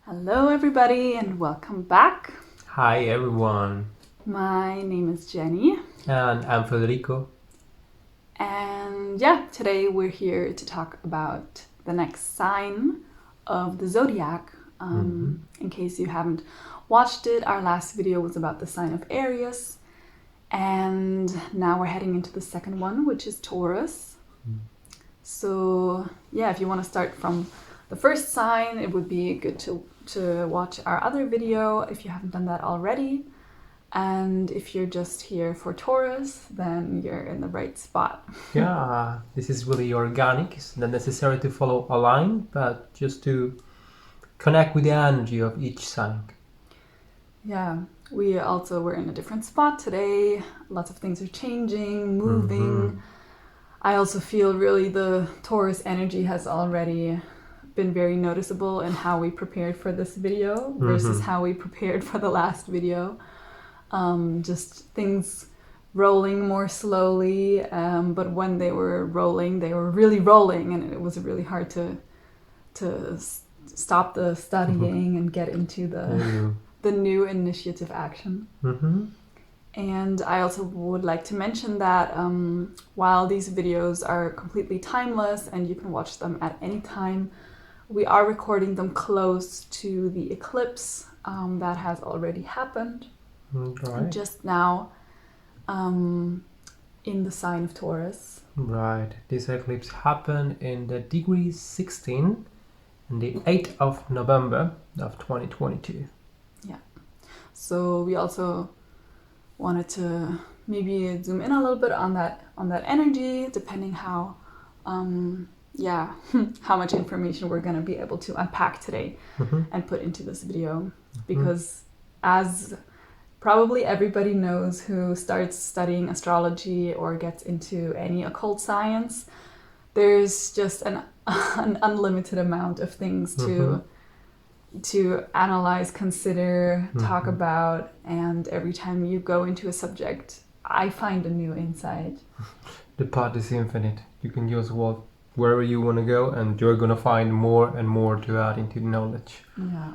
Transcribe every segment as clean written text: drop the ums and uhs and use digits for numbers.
Hello everybody and welcome back. Hi everyone, My name is Jenny and I'm Federico. and today we're here to talk about the next sign of the zodiac. In case you haven't watched it, our last video was about the sign of Aries, and now we're heading into the second one, which is Taurus. So if you want to start from the first sign, it would be good to watch our other video if you haven't done that already. And if you're just here for Taurus, then you're in the right spot. Yeah, this is really organic. It's not necessary to follow a line, but just to connect with the energy of each sign. Yeah, we're in a different spot today. Lots of things are changing, moving. I also feel really the Taurus energy has already been very noticeable in how we prepared for this video versus how we prepared for the last video. Just things rolling more slowly, but when they were rolling, they were really rolling, and it was really hard to stop the studying and get into the new initiative action. And I also would like to mention that while these videos are completely timeless and you can watch them at any time, we are recording them close to the eclipse that has already happened just now in the sign of Taurus. Right, this eclipse happened in the degree 16 on the 8th of November of 2022. Yeah, so we also wanted to maybe zoom in a little bit on that energy, depending how how much information we're going to be able to unpack today and put into this video, because as probably everybody knows who starts studying astrology or gets into any occult science, there's just an unlimited amount of things to analyze, consider, talk about, and every time you go into a subject, I find a new insight. The path is infinite. You can just walk wherever you want to go, and you're going to find more and more to add into the knowledge. Yeah.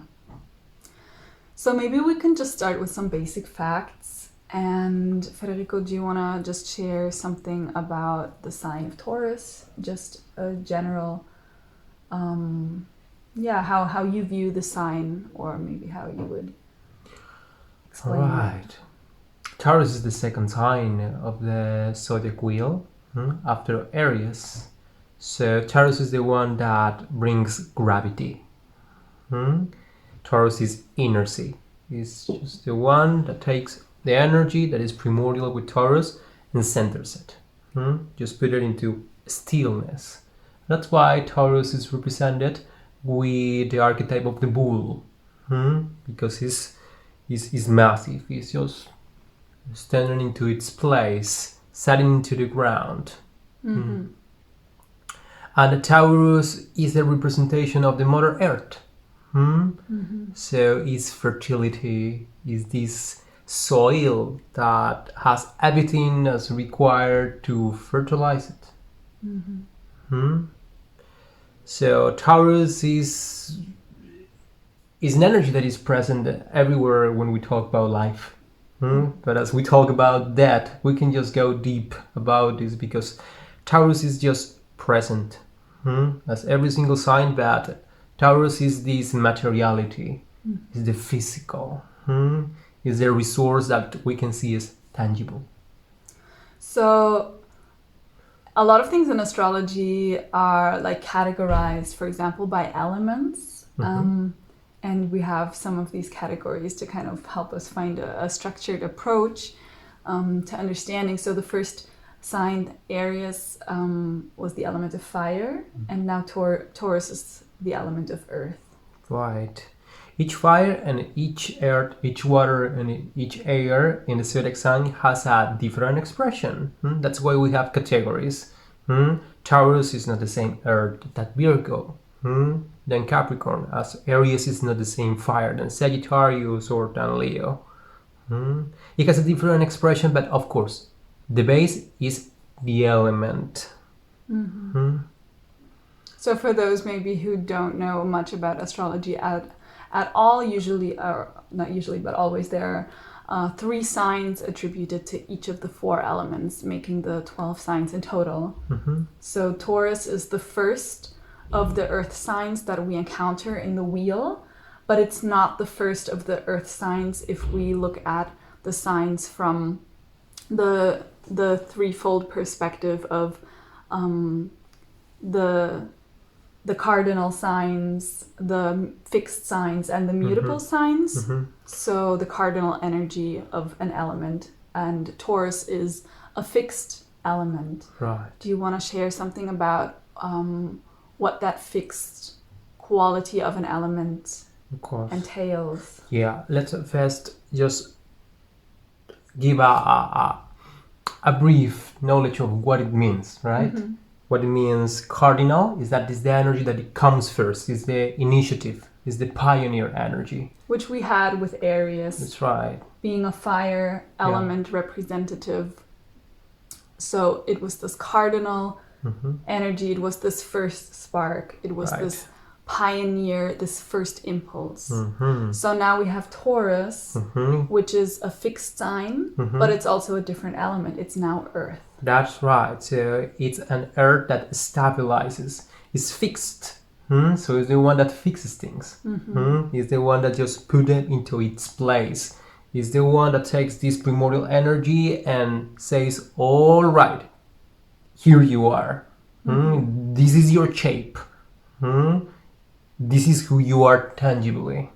So maybe we can just start with some basic facts. And Federico, do you want to just share something about the sign of Taurus? Just a general, how you view the sign, or maybe how you would explain it. Taurus is the second sign of the zodiac wheel after Aries. So Taurus is the one that brings gravity. Taurus is inercy. It's just the one that takes the energy that is primordial with Taurus and centers it. Just put it into stillness. That's why Taurus is represented with the archetype of the bull, because he's massive. He's just standing into its place, setting into the ground. And the Taurus is the representation of the Mother Earth. So its fertility is this soil that has everything that's required to fertilize it. So Taurus is an energy that is present everywhere when we talk about life. But as we talk about death, we can just go deep about this, because Taurus is just present as every single sign, but Taurus is this materiality, is the physical, is the resource that we can see as tangible. So a lot of things in astrology are like categorized, for example, by elements. And we have some of these categories to kind of help us find a structured approach to understanding. So the first sign, Aries, was the element of fire, and now Taurus is the element of earth. Right. Each fire and each earth, each water and each air in the zodiac sign has a different expression. That's why we have categories. Taurus is not the same earth that Virgo, than Capricorn, as Aries is not the same fire than Sagittarius or than Leo. It has a different expression, but of course, the base is the element. So for those maybe who don't know much about astrology at all. Usually, or not usually, but always, there are 3 signs attributed to each of the 4 elements, making the 12 signs in total. So Taurus is the first of the earth signs that we encounter in the wheel, but it's not the first of the earth signs if we look at the signs from the threefold perspective of the cardinal signs, the fixed signs, and the mutable signs. So the cardinal energy of an element, and Taurus is a fixed element. Right. Do you want to share something about what that fixed quality of an element Of course. entails? Yeah, let's first just give a brief knowledge of what it means, right? What it means cardinal is that is the energy that it comes first, is the initiative, is the pioneer energy. Which we had with Aries. That's right. Being a fire element representative. So it was this cardinal energy, it was this first spark, it was this pioneer, this first impulse. So now we have Taurus, which is a fixed sign, but it's also a different element. It's now Earth. That's right. So it's an earth that stabilizes. It's fixed. So it's the one that fixes things. It's the one that just put them into its place. It's the one that takes this primordial energy and says, all right, here you are. This is your shape. This is who you are tangibly.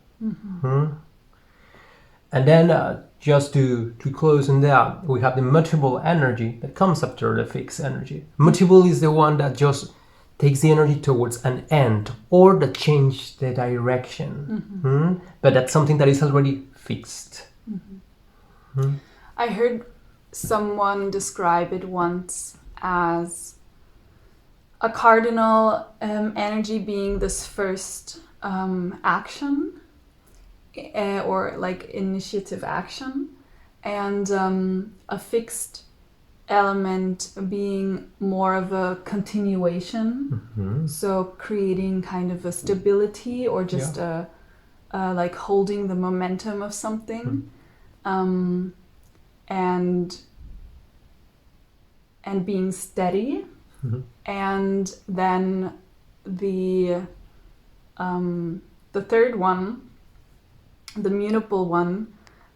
And then just to close on that, we have the mutable energy that comes after the fixed energy. Mutable is the one that just takes the energy towards an end or that changes the direction. But that's something that is already fixed. I heard someone describe it once as a cardinal energy being this first action, or like initiative action, and a fixed element being more of a continuation, so creating kind of a stability or just a like holding the momentum of something, and being steady. And then the third one, the mutable one,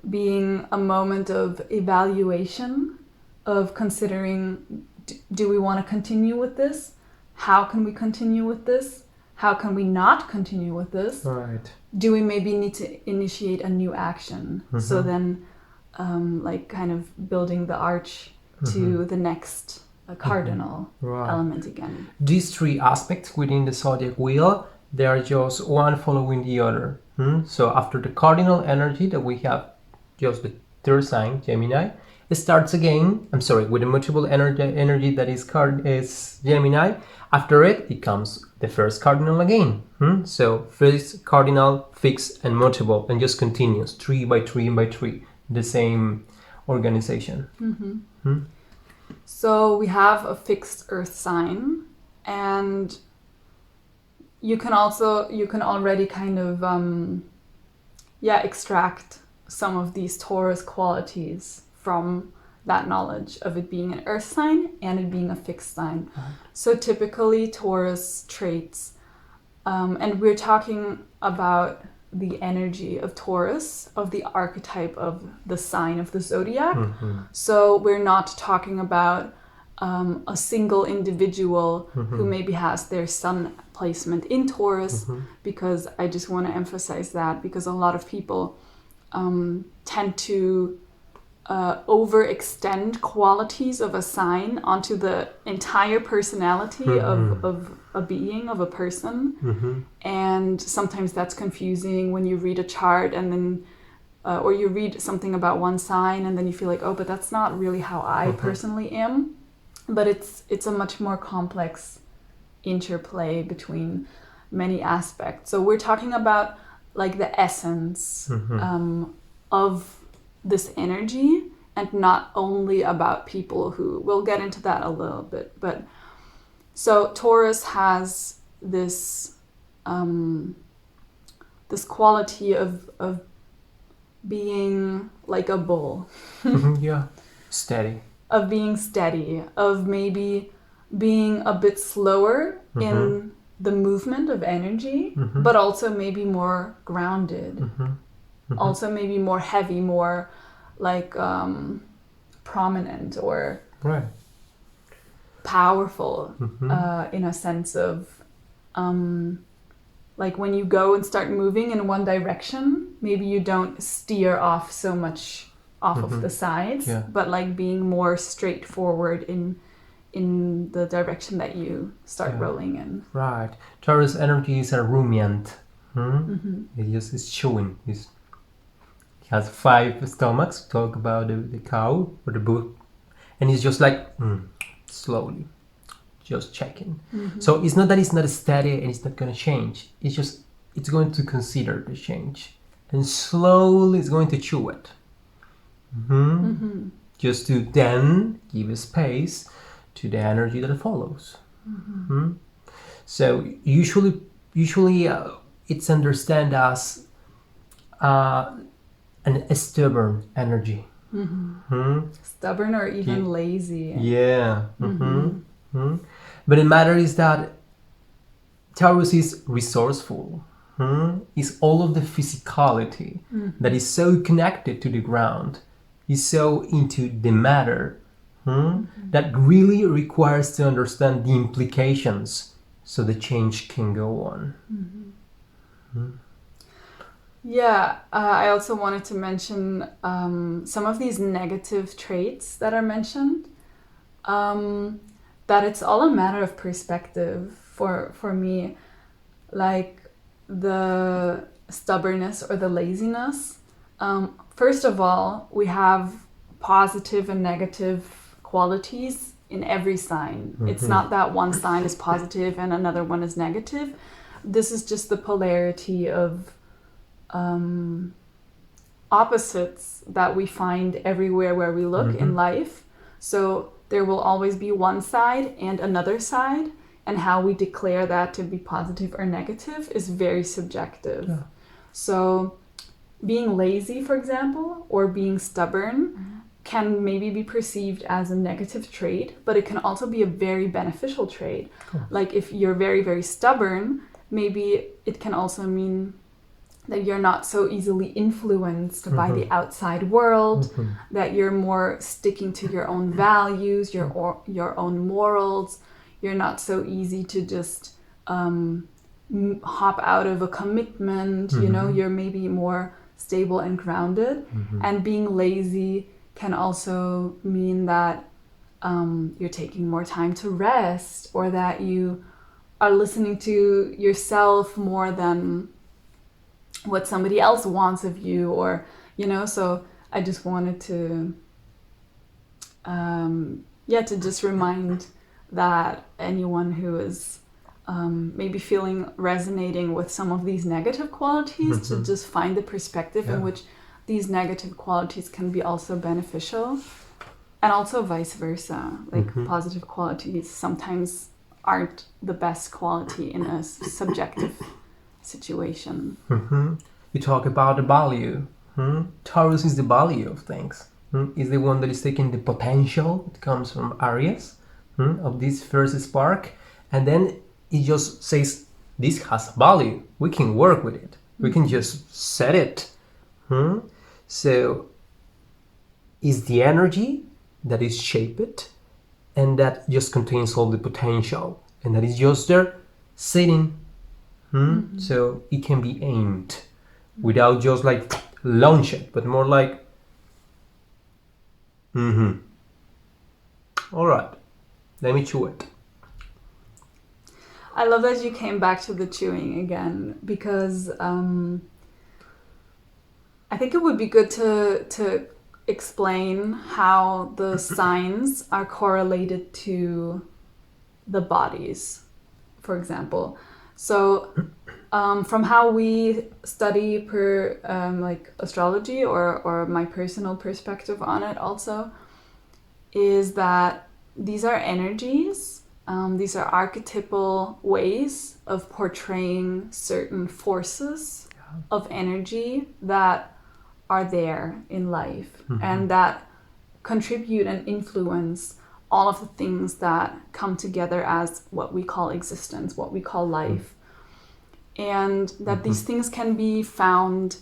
being a moment of evaluation, of considering, do we want to continue with this? How can we continue with this? How can we not continue with this? Right. Do we maybe need to initiate a new action? So then like kind of building the arch to the next cardinal element again. These 3 aspects within the zodiac wheel, they are just one following the other. So after the cardinal energy that we have, just the 3rd sign, Gemini, it starts again, with the mutable energy that is Gemini. After it comes the first cardinal again. So first cardinal, fixed, and mutable, and just continues 3 by 3 by 3, the same organization. So we have a fixed earth sign, and you can already kind of extract some of these Taurus qualities from that knowledge of it being an earth sign and it being a fixed sign. So typically Taurus traits, and we're talking about the energy of Taurus, of the archetype of the sign of the zodiac. So we're not talking about a single individual who maybe has their sun placement in Taurus, because I just want to emphasize that, because a lot of people tend to overextend qualities of a sign onto the entire personality of a being, of a person. And sometimes that's confusing when you read a chart and then or you read something about one sign and then you feel like, oh, but that's not really how I personally am. But it's a much more complex interplay between many aspects. So we're talking about like the essence of this energy, and not only about people who, we'll get into that a little bit. But so Taurus has this this quality of being like a bull, Yeah, steady. of being steady, of maybe being a bit slower in the movement of energy, but also maybe more grounded, also maybe more heavy, more like prominent or Right. powerful in a sense of like when you go and start moving in one direction, maybe you don't steer off so much off of the sides, but like being more straightforward in the direction that you start rolling in. Right. Taurus energy is a ruminant. It just is chewing. He has 5 stomachs. Talk about the cow or the bull, and he's just like slowly, just checking. So it's not that it's not steady and it's not going to change. It's just it's going to consider the change and slowly it's going to chew it. Just to then give a space to the energy that follows. So usually it's understood as a stubborn energy. Stubborn or even lazy. Yeah. But the matter is that Taurus is resourceful. Is all of the physicality that is so connected to the ground, is so into the matter, that really requires to understand the implications so the change can go on. Yeah, I also wanted to mention some of these negative traits that are mentioned, that it's all a matter of perspective for me. Like the stubbornness or the laziness. First of all, we have positive and negative qualities in every sign. It's not that one sign is positive and another one is negative. This is just the polarity of opposites that we find everywhere where we look in life. So there will always be one side and another side, and how we declare that to be positive or negative is very subjective. Yeah. So being lazy, for example, or being stubborn can maybe be perceived as a negative trait, but it can also be a very beneficial trait. Cool. Like if you're very, very stubborn, maybe it can also mean that you're not so easily influenced by the outside world, that you're more sticking to your own values, your own morals. You're not so easy to just hop out of a commitment, you know, you're maybe more stable and grounded. And being lazy can also mean that you're taking more time to rest, or that you are listening to yourself more than what somebody else wants of you, or, you know, so I just wanted to, to just remind that anyone who is maybe resonating with some of these negative qualities to just find the perspective in which these negative qualities can be also beneficial, and also vice versa. Like positive qualities sometimes aren't the best quality in a subjective situation. You talk about the value. Taurus is the value of things. Is the one that is taking the potential that comes from Aries, of this first spark, and then it just says this has value. We can work with it. We can just set it. So is the energy that is shaped and that just contains all the potential, and that is just there sitting. So it can be aimed without just like launch it, but more like all right, let me chew it. I love that you came back to the chewing again, because I think it would be good to explain how the signs are correlated to the bodies, for example. So from how we study like astrology, or my personal perspective on it also, is that these are energies. These are archetypal ways of portraying certain forces of energy that are there in life and that contribute and influence all of the things that come together as what we call existence, what we call life. And that these things can be found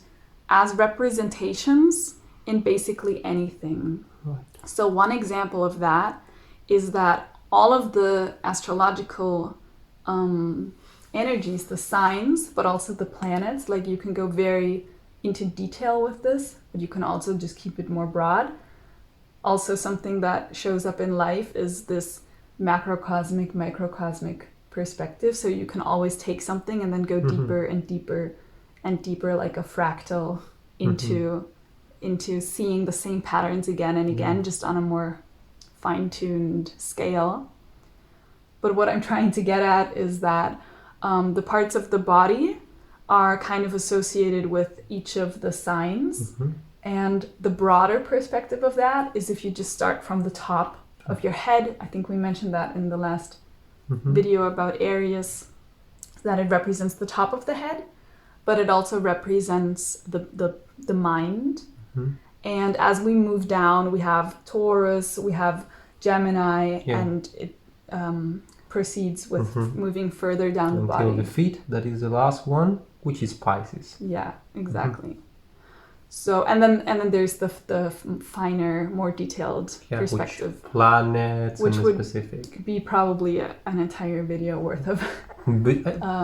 as representations in basically anything. Right. So one example of that is that all of the astrological energies, the signs, but also the planets, like you can go very into detail with this, but you can also just keep it more broad. Also, something that shows up in life is this macrocosmic, microcosmic perspective. So you can always take something and then go deeper and deeper and deeper, like a fractal, into seeing the same patterns again and again, just on a more fine-tuned scale. But what I'm trying to get at is that the parts of the body are kind of associated with each of the signs. And the broader perspective of that is if you just start from the top of your head. I think we mentioned that in the last video about Aries, that it represents the top of the head, but it also represents the mind. And as we move down, we have Taurus, we have Gemini, and it proceeds with moving further down the body. Until the feet, that is the last one, which is Pisces. Yeah, exactly. So, and then there's the finer, more detailed perspective. Which planets which and would specific. Be probably an entire video worth of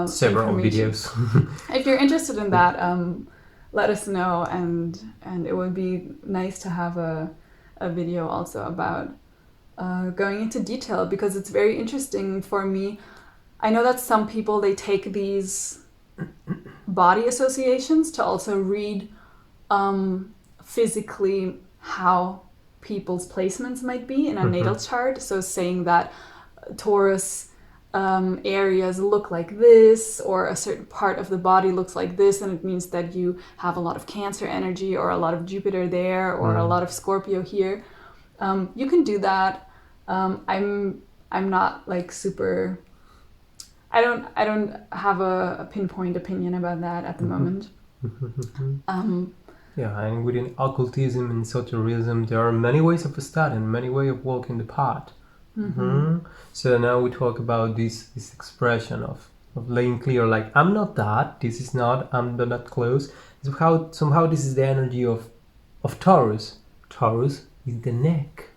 several videos. If you're interested in that, let us know, and it would be nice to have a video also about going into detail, because it's very interesting for me. I know that some people, they take these body associations to also read physically how people's placements might be in a natal chart. So saying that Taurus areas look like this, or a certain part of the body looks like this, and it means that you have a lot of Cancer energy, or a lot of Jupiter there, or a lot of Scorpio here. You can do that. I'm not like super. I don't have a pinpoint opinion about that at the moment. Yeah, and within occultism and esotericism, there are many ways of studying, many ways of walking the path. So now we talk about this expression of laying clear, like, I'm not that, this is not, I'm not close. Somehow this is the energy of Taurus. Taurus is the neck.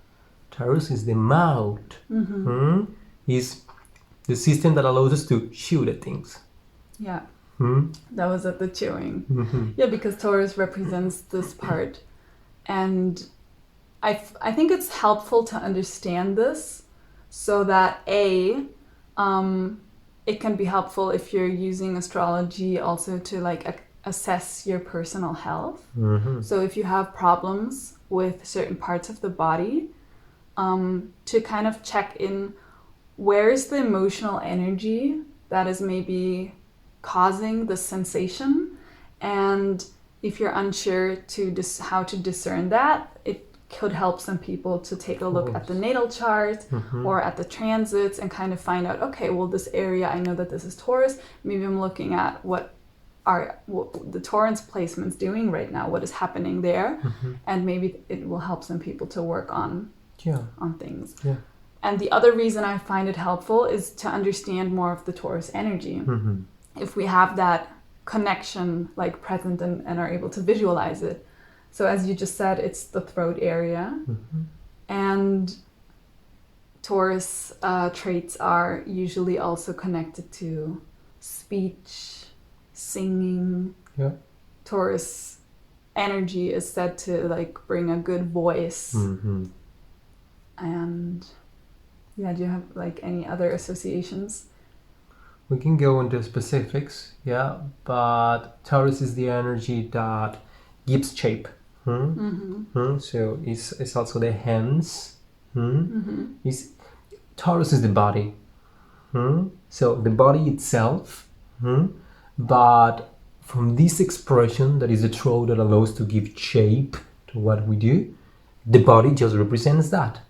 Taurus is the mouth. Is the system that allows us to chew the things. Yeah. That was at the chewing. Yeah, because Taurus represents this part. And I think it's helpful to understand this, so that it can be helpful if you're using astrology also to like assess your personal health. So if you have problems with certain parts of the body, to kind of check in, where is the emotional energy that is maybe causing the sensation, and if you're unsure to how to discern that, it could help some people to take a look at the natal chart or at the transits and kind of find out, okay, well, this area, I know that this is Taurus, maybe I'm looking at what the Taurus placement's doing right now, what is happening there, and maybe it will help some people to work on things. And the other reason I find it helpful is to understand more of the Taurus energy. If we have that connection like present and are able to visualize it. So as you just said, it's the throat area. And Taurus traits are usually also connected to speech, singing. Taurus energy is said to like bring a good voice. And do you have like any other associations? We can go into specifics, but Taurus is the energy that gives shape. So it's also the hands. Taurus is the body. So the body itself, but from this expression that is the throat that allows to give shape to what we do, the body just represents that.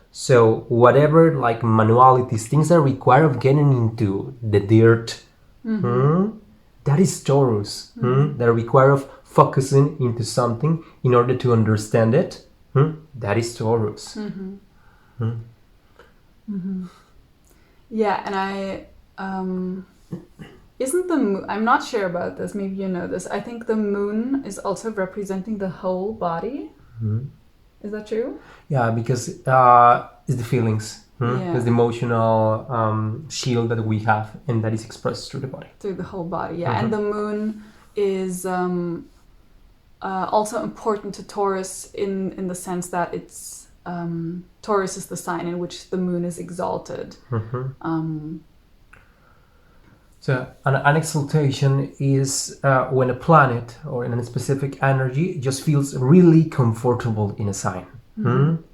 So whatever like manualities, things that require of getting into the dirt, that is Taurus. That require of focusing into something in order to understand it. That is Taurus. Yeah, and isn't the moon, I'm not sure about this, maybe you know this, I think the moon is also representing the whole body. Is that true? Yeah, because it's the feelings. It's the emotional shield that we have, and that is expressed through the body. Through the whole body, yeah. And the moon is also important to Taurus in the sense that it's Taurus is the sign in which the moon is exalted. So an exaltation is when a planet or in a specific energy just feels really comfortable in a sign.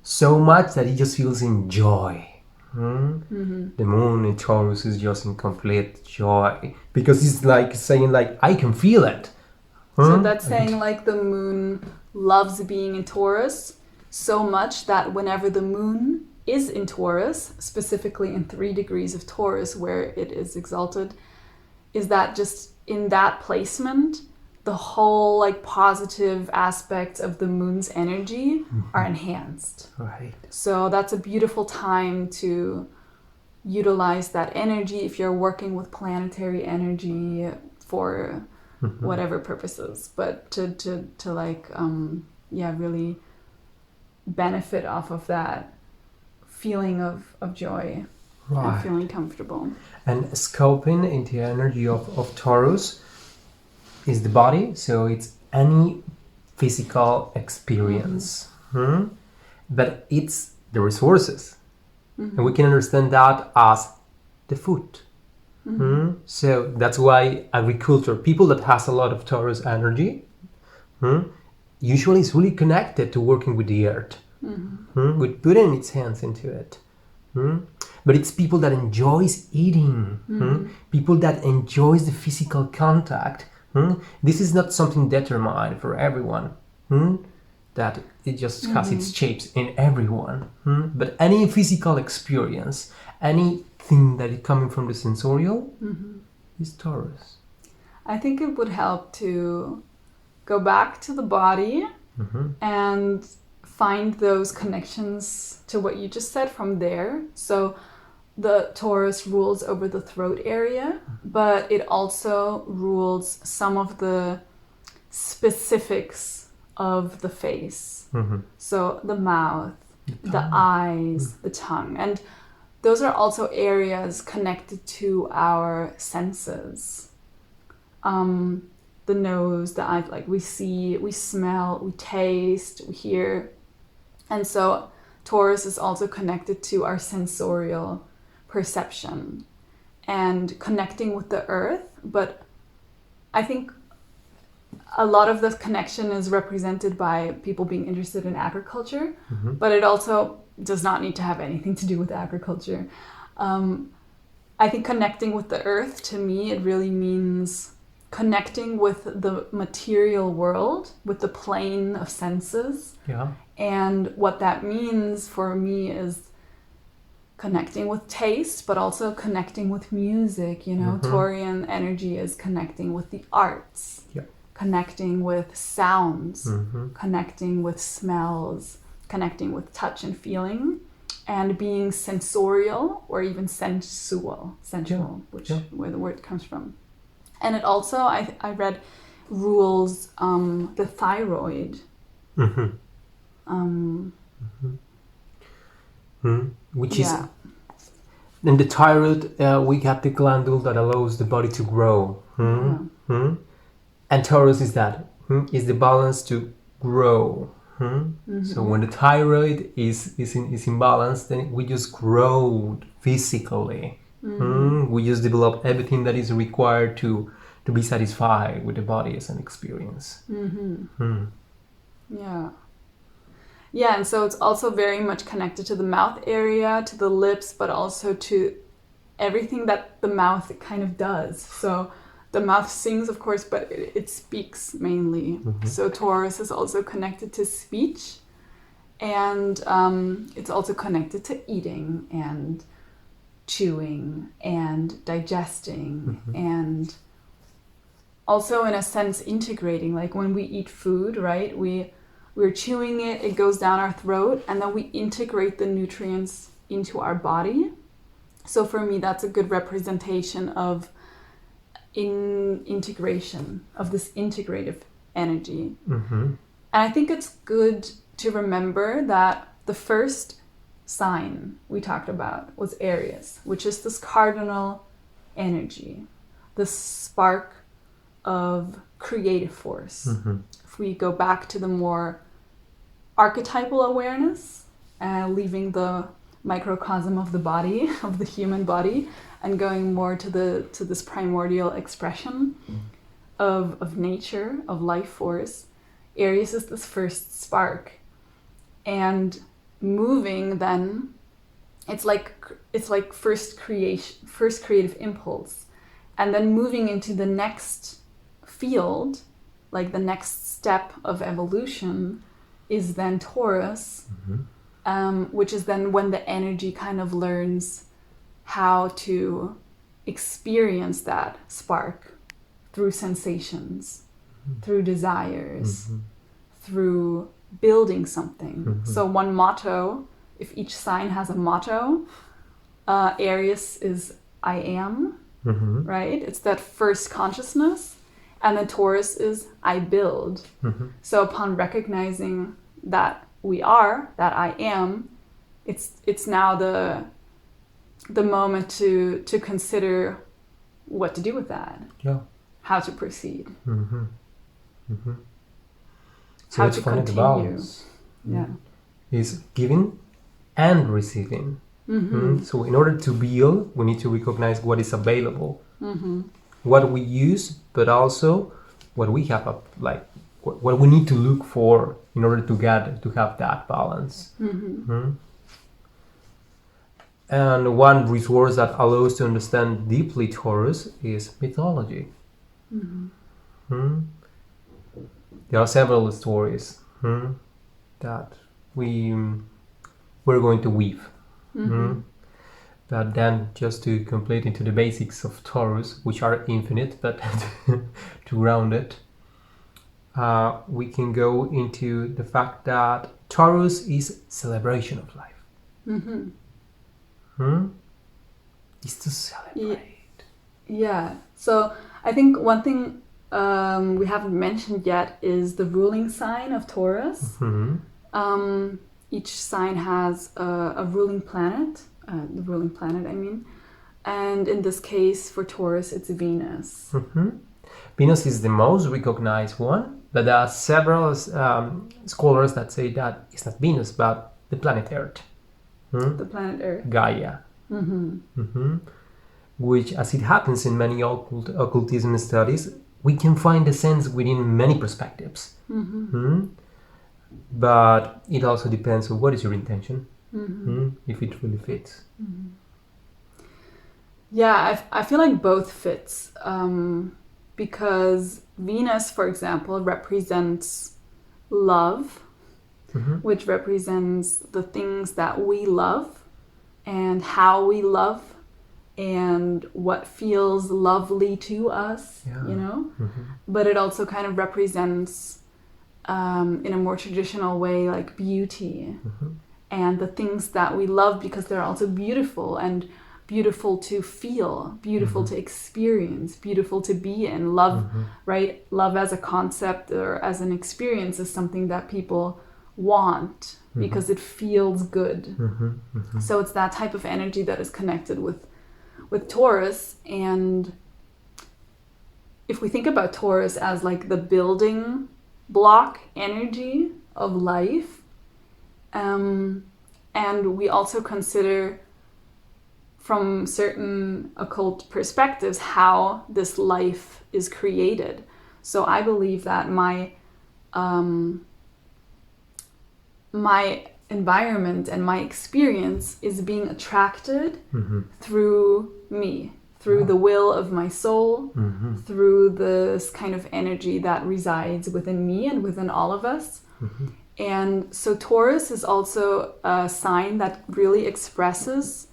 So much that it just feels in joy. The moon in Taurus is just in complete joy because it's like saying like, I can feel it. So that's saying like the moon loves being in Taurus so much that whenever the moon is in Taurus, specifically in 3 degrees of Taurus where it is exalted, is that just in that placement, the whole like positive aspects of the moon's energy are enhanced. Right. So that's a beautiful time to utilize that energy if you're working with planetary energy for whatever purposes, but to like really benefit off of that feeling of joy. Right. And feeling comfortable. And scoping into the energy of Taurus is the body, so it's any physical experience. But it's the resources. And we can understand that as the food. So that's why agriculture, people that has a lot of Taurus energy, usually is really connected to working with the earth, with putting its hands into it. But it's people that enjoys eating, people that enjoys the physical contact. This is not something determined for everyone, that it just has its shapes in everyone. But any physical experience, anything that is coming from the sensorial is Taurus. I think it would help to go back to the body and find those connections to what you just said from there. So the Taurus rules over the throat area, but it also rules some of the specifics of the face. So the mouth, the eyes, the tongue. And those are also areas connected to our senses. The nose, the eye, like we see, we smell, we taste, we hear. And so Taurus is also connected to our sensorial perception and connecting with the earth. But I think a lot of this connection is represented by people being interested in agriculture, but it also does not need to have anything to do with agriculture. I think connecting with the earth, to me, it really means connecting with the material world, with the plane of senses. And what that means for me is connecting with taste, but also connecting with music. You know, Taurian energy is connecting with the arts, connecting with sounds, connecting with smells, connecting with touch and feeling, and being sensorial or even sensual, where the word comes from. And it also, I read, rules the thyroid. Which is, in the thyroid, we have the glandule that allows the body to grow. And Taurus is that, is the balance to grow. So when the thyroid is in balance, then we just grow physically. We just develop everything that is required to be satisfied with the body as an experience. Yeah, and so it's also very much connected to the mouth area, to the lips, but also to everything that the mouth kind of does. So the mouth sings, of course, but it speaks mainly. So Taurus is also connected to speech, and it's also connected to eating and chewing and digesting and also in a sense integrating. Like when we eat food, right? We're chewing it, it goes down our throat, and then we integrate the nutrients into our body. So for me, that's a good representation of integration, of this integrative energy. And I think it's good to remember that the first sign we talked about was Aries, which is this cardinal energy, the spark of creative force. If we go back to the more archetypal awareness, leaving the microcosm of the body, of the human body, and going more to this primordial expression of nature, of life force, Aries is this first spark. And moving then, it's like first creative impulse. And then moving into the next field, like the next step of evolution, is then Taurus, which is then when the energy kind of learns how to experience that spark through sensations, through desires, through building something. So one motto, if each sign has a motto, Aries is I am, right? It's that first consciousness. And then Taurus is I build. So upon recognizing that we are, that I am, it's now the moment to consider what to do with that. Yeah. How to proceed. So how it's to finding the continue. balance. Yeah. Is giving and receiving. So in order to build, we need to recognize what is available, what we use, but also what we have, like what we need to look for in order to have that balance. And one resource that allows to understand deeply Taurus is mythology. There are several stories that we're going to weave. But then, just to complete into the basics of Taurus, which are infinite, but to ground it, we can go into the fact that Taurus is celebration of life. It's to celebrate. Yeah. So I think one thing we haven't mentioned yet is the ruling sign of Taurus. Each sign has a ruling planet, the ruling planet, I mean. And in this case, for Taurus, it's Venus. Venus is the most recognized one, but there are several scholars that say that it's not Venus, but the planet Earth. The planet Earth. Gaia. Which, as it happens in many occultism studies, we can find a sense within many perspectives. But it also depends on what is your intention, if it really fits. Yeah, I feel like both fits, because Venus, for example, represents love, which represents the things that we love and how we love and what feels lovely to us, you know? But it also kind of represents, in a more traditional way, like beauty and the things that we love because they're also beautiful and beautiful to feel, beautiful to experience, beautiful to be in. Love, right? Love as a concept or as an experience is something that people want because it feels good. So it's that type of energy that is connected with Taurus. And if we think about Taurus as like the building block energy of life, and we also consider from certain occult perspectives how this life is created. So I believe that my environment and my experience is being attracted through me, through the will of my soul, through this kind of energy that resides within me and within all of us. And so Taurus is also a sign that really expresses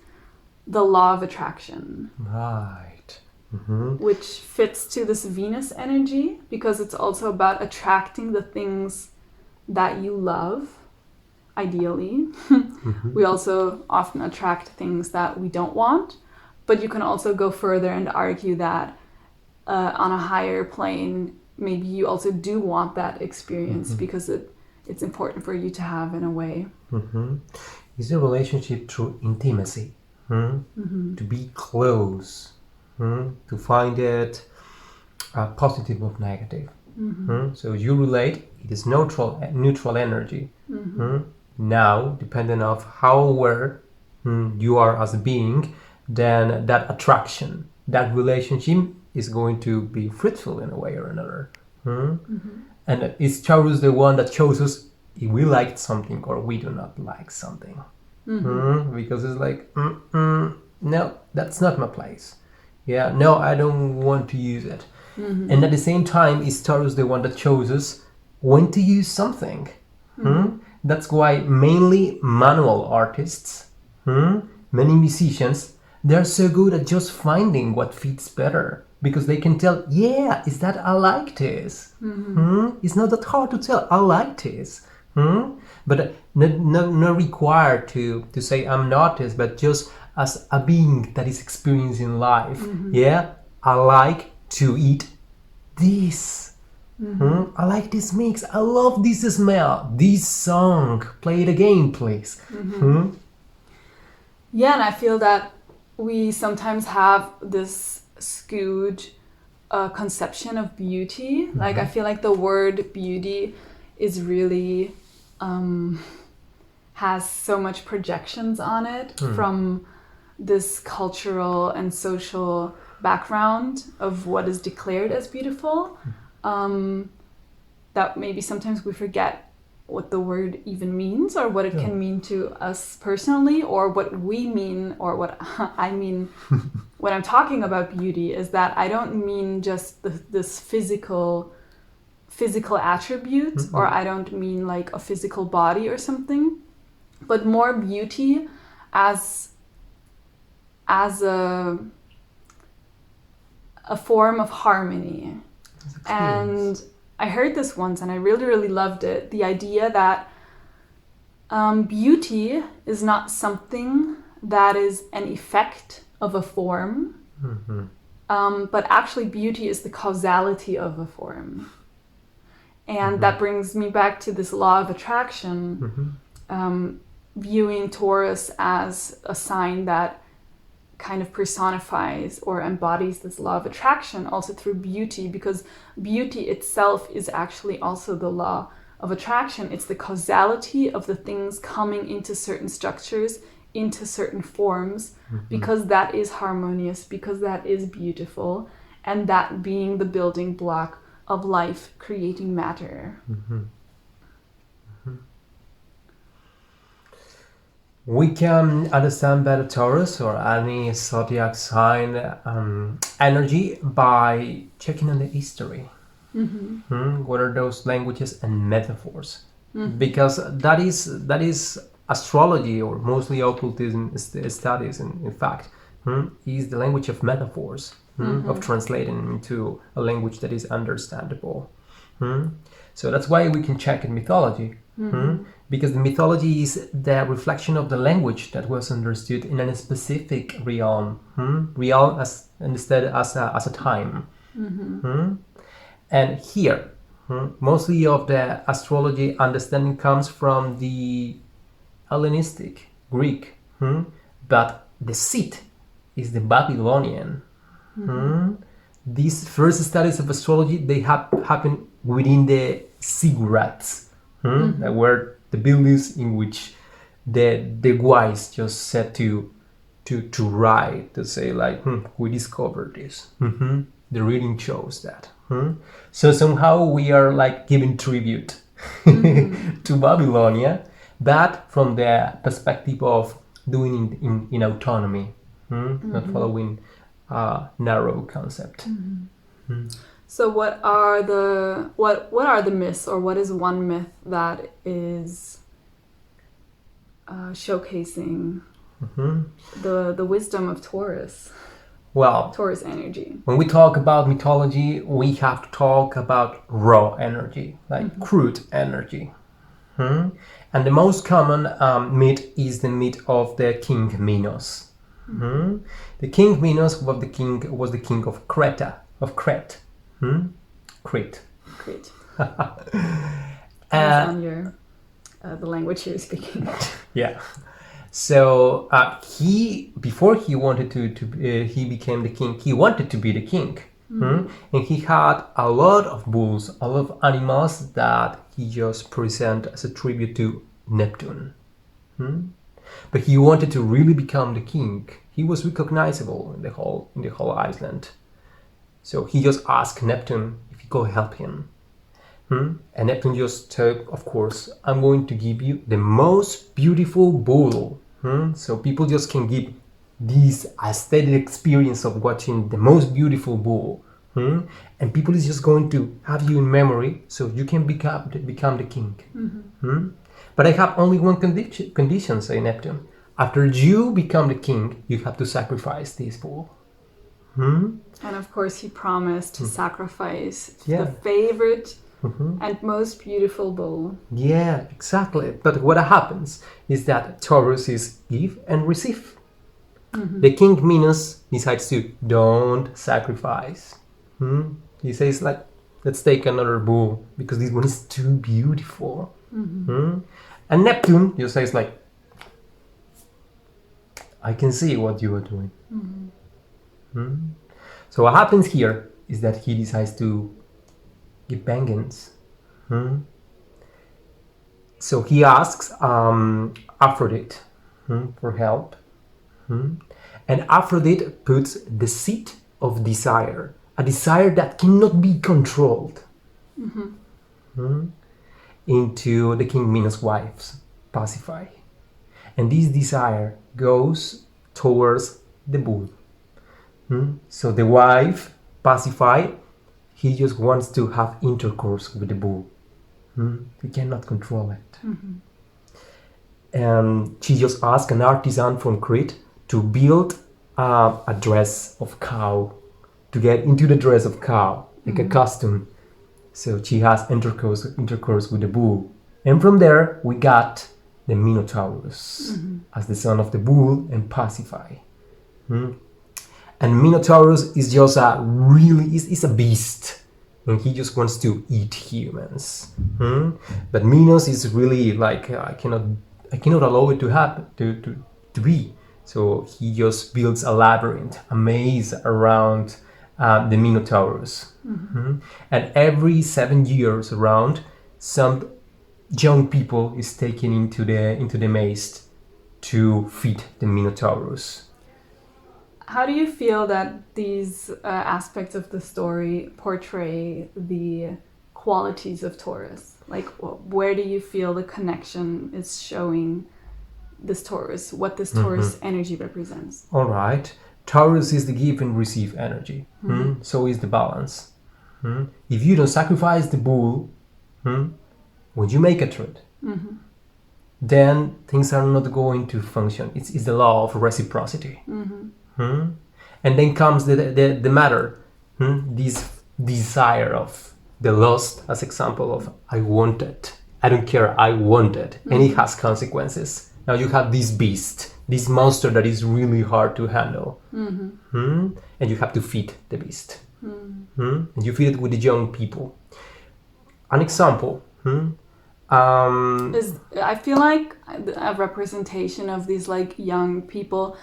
the law of attraction. Right. which fits to this Venus energy, because it's also about attracting the things that you love, ideally. We also often attract things that we don't want, but you can also go further and argue that on a higher plane, maybe you also do want that experience because it's important for you to have in a way. Is a relationship through intimacy, to be close, to find it positive or negative. So you relate, it is neutral energy. Now, depending on how aware you are as a being, then that attraction, that relationship is going to be fruitful in a way or another. And is Taurus the one that shows us if we like something or we do not like something? Because it's like, no, that's not my place. Yeah, no, I don't want to use it. And at the same time, is Taurus the one that shows us when to use something? That's why mainly manual artists, many musicians, they're so good at just finding what fits better, because they can tell, yeah, is that I like this. It's not that hard to tell, I like this. But not required to say I'm an artist, but just as a being that is experiencing life. Yeah, I like to eat this. I like this mix. I love this smell. This song. Play it again, please. Yeah, and I feel that we sometimes have this skewed conception of beauty. Like, I feel like the word beauty is really has so much projections on it from this cultural and social background of what is declared as beautiful, that maybe sometimes we forget what the word even means, or what it can mean to us personally, or what we mean, or what I mean when I'm talking about beauty is that I don't mean just this physical attributes, or I don't mean like a physical body or something, but more beauty as a form of harmony. And I heard this once and I really, really loved it. The idea that beauty is not something that is an effect of a form, but actually beauty is the causality of a form. And that brings me back to this law of attraction, viewing Taurus as a sign that kind of personifies or embodies this law of attraction also through beauty, because beauty itself is actually also the law of attraction. It's the causality of the things coming into certain structures, into certain forms, because that is harmonious, because that is beautiful, and that being the building block of life creating matter. We can understand better Taurus or any zodiac sign energy by checking on the history. What are those languages and metaphors? Because that is astrology, or mostly occultism studies, in fact, is the language of metaphors, of translating into a language that is understandable. So that's why we can check in mythology, because the mythology is the reflection of the language that was understood in a specific realm, as instead as a time. And here, mostly of the astrology understanding comes from the Hellenistic Greek, but the seat is the Babylonian. These first studies of astrology, they happen within the ziggurats, that were the buildings in which the wise just set to write, to say like, we discovered this. The reading shows that. So somehow we are like giving tribute to Babylonia, but from the perspective of doing it in autonomy, not following a narrow concept. So what are the myths, or what is one myth that is showcasing the wisdom of Taurus? Well, Taurus energy. when we talk about mythology, we have to talk about raw energy, like crude energy. And the most common myth is the myth of the King Minos. The King Minos was the king of Crete. Crete. Great. Depends on your the language you're speaking. Yeah. So before he wanted he became the king. He wanted to be the king, and he had a lot of bulls, a lot of animals that he just present as a tribute to Neptune. But he wanted to really become the king. He was recognizable in the whole island. So he just asked Neptune if he could help him. And Neptune just said, of course, I'm going to give you the most beautiful bull. So people just can give this aesthetic experience of watching the most beautiful bull. And people is just going to have you in memory so you can become the king. But I have only one condition, say Neptune. After you become the king, you have to sacrifice this bull. And of course he promised to sacrifice the favorite and most beautiful bull. Yeah, exactly. But what happens is that Taurus is give and receive. The King Minos decides to don't sacrifice. He says like, let's take another bull because this one is too beautiful. And Neptune just says like, I can see what you are doing. So what happens here is that he decides to give vengeance. So he asks Aphrodite for help. And Aphrodite puts the seed of desire, a desire that cannot be controlled, into the King Minos' wife's Pasiphae. And this desire goes towards the bull. So the wife, Pasiphae, he just wants to have intercourse with the bull. He cannot control it. And she just asked an artisan from Crete to build a dress of cow, to get into the dress of cow, like a costume. So she has intercourse with the bull. And from there, we got the Minotaurus as the son of the bull and Pasiphae. And Minotaurus is just is a beast. And he just wants to eat humans. But Minos is really like, I cannot allow it to happen, to be. So he just builds a labyrinth, a maze around the Minotaurus. And every 7 years around, some young people is taken into the maze to feed the Minotaurus. How do you feel that these aspects of the story portray the qualities of Taurus? Like, where do you feel the connection is showing this Taurus, what this Taurus energy represents? All right. Taurus is the give and receive energy. So is the balance. If you don't sacrifice the bull, when you make a trade, then things are not going to function. It's the law of reciprocity. And then comes the matter, this desire of the lust, as example of I want it, I don't care, I want it, and it has consequences. Now you have this beast, this monster that is really hard to handle, and you have to feed the beast, and you feed it with the young people. An example. I feel like a representation of these like young people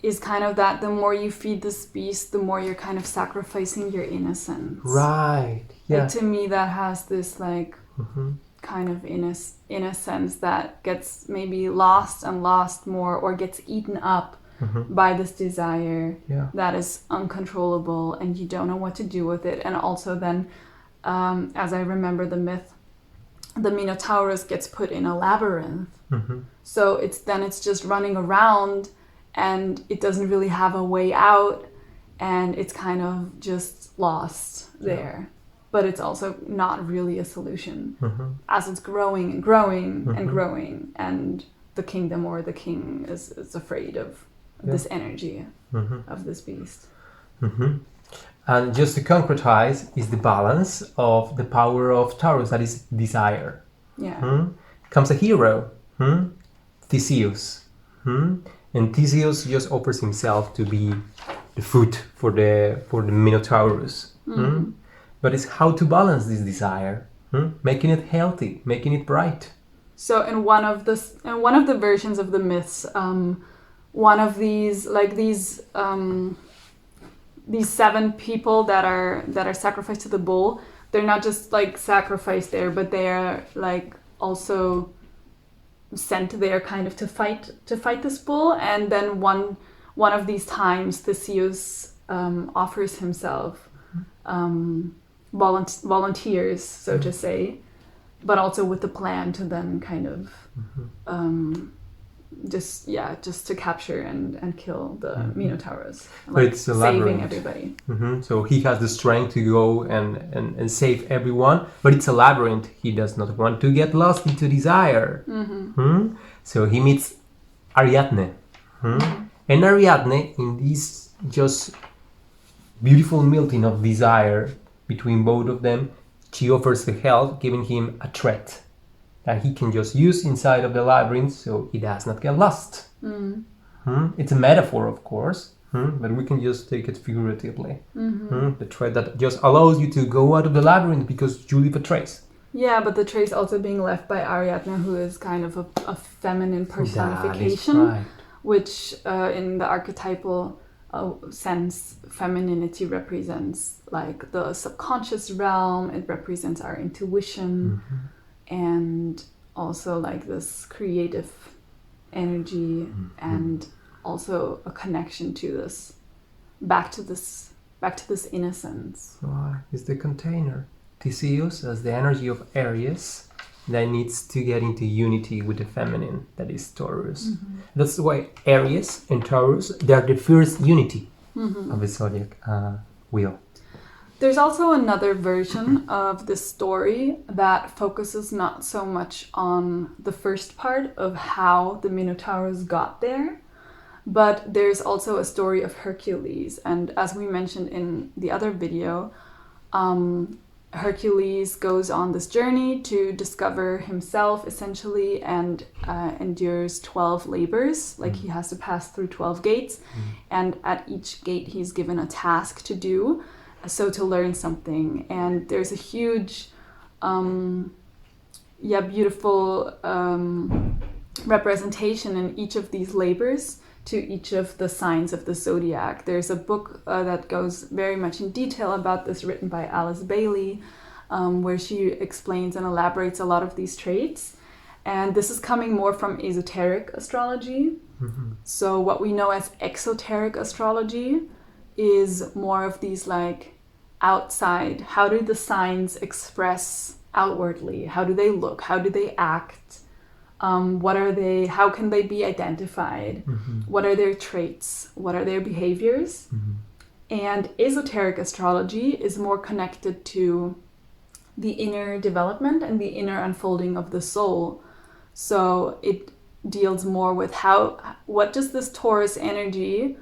is kind of that the more you feed this beast, the more you're kind of sacrificing your innocence. Right. Yeah. Like, to me, that has this like kind of innocence that gets maybe lost more, or gets eaten up by this desire that is uncontrollable, and you don't know what to do with it. And also then, as I remember the myth, the Minotaurus gets put in a labyrinth. So it's just running around, and it doesn't really have a way out, and it's kind of just lost there. But it's also not really a solution, as it's growing and growing and growing, and the kingdom or the king is afraid of this energy of this beast. And just to concretize, is the balance of the power of Taurus, that is desire. Yeah. Comes a hero, Theseus. And Theseus just offers himself to be the food for the Minotaurus. But it's how to balance this desire, making it healthy, making it bright. So in one of the versions of the myths, one of these these 7 people that are sacrificed to the bull, they're not just like sacrificed there, but they are like also sent there kind of to fight this bull. And then one of these times Theseus offers himself, volunteers, so to say, but also with the plan to then kind of just to capture and kill the Minotaurus, But it's a saving labyrinth. everybody. So he has the strength to go and save everyone, but it's a labyrinth. He does not want to get lost into desire. So he meets Ariadne. And Ariadne, in this just beautiful melting of desire between both of them, she offers the help, giving him a thread that he can just use inside of the labyrinth so he does not get lost. It's a metaphor, of course, but we can just take it figuratively. The thread that just allows you to go out of the labyrinth because you leave a trace. Yeah, but the trace also being left by Ariadne, who is kind of a feminine personification, That is right. which in the archetypal sense, femininity represents like the subconscious realm. It represents our intuition, and also like this creative energy, and also a connection to this, back to this innocence. Right. It's the container. Theseus as the energy of Aries that needs to get into unity with the feminine, that is Taurus. That's why Aries and Taurus, they are the first unity of the zodiac wheel. There's also another version of this story that focuses not so much on the first part of how the Minotaurus got there, but there's also a story of Hercules. And as we mentioned in the other video, Hercules goes on this journey to discover himself, essentially, and endures 12 labors. Like he has to pass through 12 gates, and at each gate he's given a task to do, so to learn something. And there's a huge, beautiful representation in each of these labors to each of the signs of the zodiac. There's a book that goes very much in detail about this, written by Alice Bailey, where she explains and elaborates a lot of these traits. And this is coming more from esoteric astrology. So what we know as exoteric astrology is more of these like outside, how do the signs express outwardly? How do they look? How do they act? What are they? How can they be identified? What are their traits? What are their behaviors? And esoteric astrology is more connected to the inner development and the inner unfolding of the soul. So it deals more with what does this Taurus energy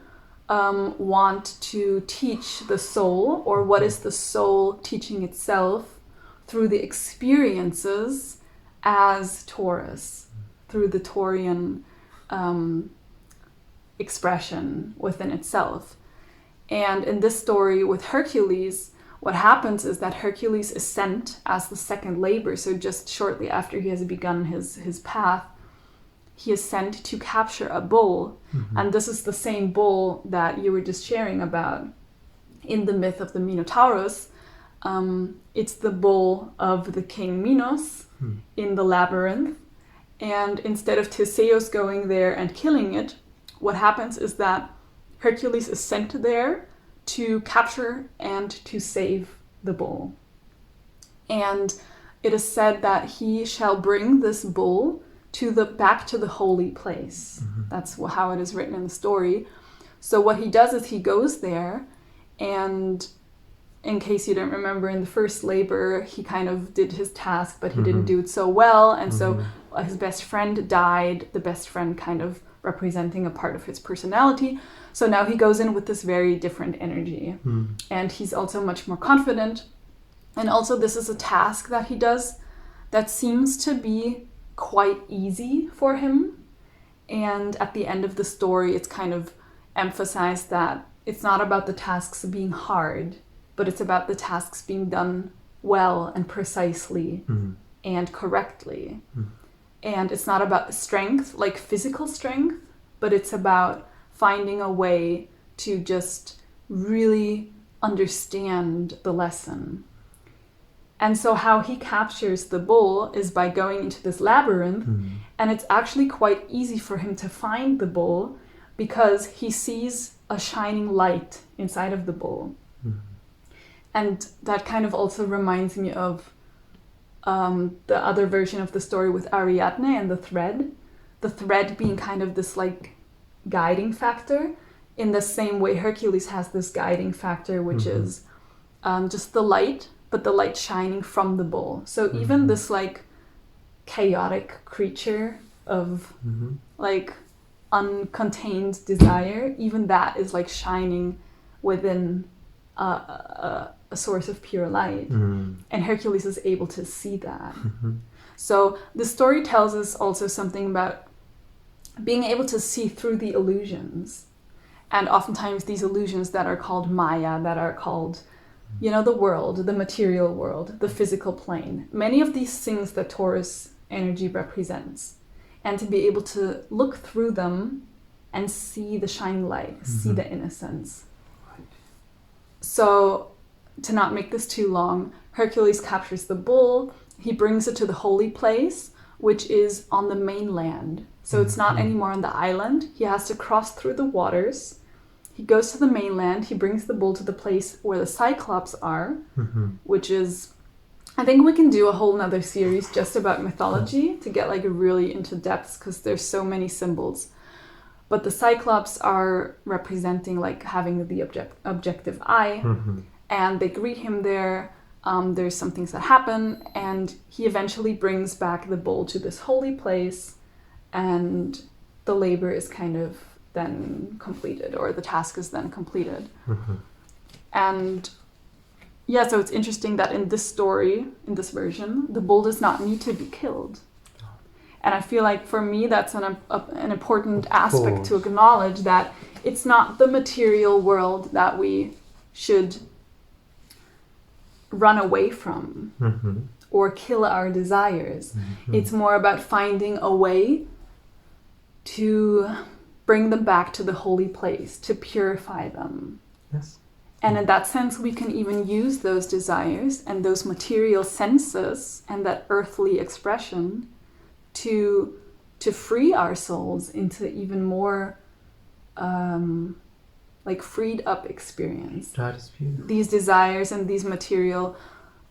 want to teach the soul, or what is the soul teaching itself through the experiences as Taurus, through the Taurian expression within itself. And in this story with Hercules, what happens is that Hercules is sent as the second labor. So just shortly after he has begun his path, he is sent to capture a bull. And this is the same bull that you were just sharing about in the myth of the Minotaurus. It's the bull of the king Minos in the labyrinth. And instead of Theseus going there and killing it, what happens is that Hercules is sent there to capture and to save the bull. And it is said that he shall bring this bull back to the holy place. That's how it is written in the story. So what he does is he goes there, and in case you don't remember, in the first labor, he kind of did his task, but he didn't do it so well. And so his best friend died. The best friend kind of representing a part of his personality. So now he goes in with this very different energy. And he's also much more confident. And also this is a task that he does that seems to be quite easy for him. And at the end of the story, it's kind of emphasized that it's not about the tasks being hard, but it's about the tasks being done well and precisely and correctly. And it's not about strength, like physical strength, but it's about finding a way to just really understand the lesson. And so how he captures the bull is by going into this labyrinth, and it's actually quite easy for him to find the bull because he sees a shining light inside of the bull. And that kind of also reminds me of the other version of the story with Ariadne and the thread being kind of this like guiding factor, in the same way Hercules has this guiding factor, which is just the light, but the light shining from the bull. So even this like chaotic creature of like uncontained desire, even that is like shining within a source of pure light. And Hercules is able to see that. So the story tells us also something about being able to see through the illusions. And oftentimes these illusions that are called Maya, that are called, you know, the world, the material world, the physical plane. Many of these things that Taurus energy represents. And to be able to look through them and see the shining light, see the innocence. So, to not make this too long, Hercules captures the bull. He brings it to the holy place, which is on the mainland. So it's not anymore on the island. He has to cross through the waters. He goes to the mainland. He brings the bull to the place where the Cyclops are, which is... I think we can do a whole nother series just about mythology to get like really into depths, because there's so many symbols. But the Cyclops are representing like having the objective eye, and they greet him there. There's some things that happen, and he eventually brings back the bull to this holy place, and the labor is kind of then completed, or the task is then completed. And yeah, so it's interesting that in this story, in this version, the bull does not need to be killed. And I feel like for me, that's an important aspect to acknowledge, that it's not the material world that we should run away from or kill our desires. It's more about finding a way to bring them back to the holy place, to purify them. Yes. And in that sense, we can even use those desires and those material senses and that earthly expression to free our souls into even more like freed up experience. That is beautiful. These desires and these material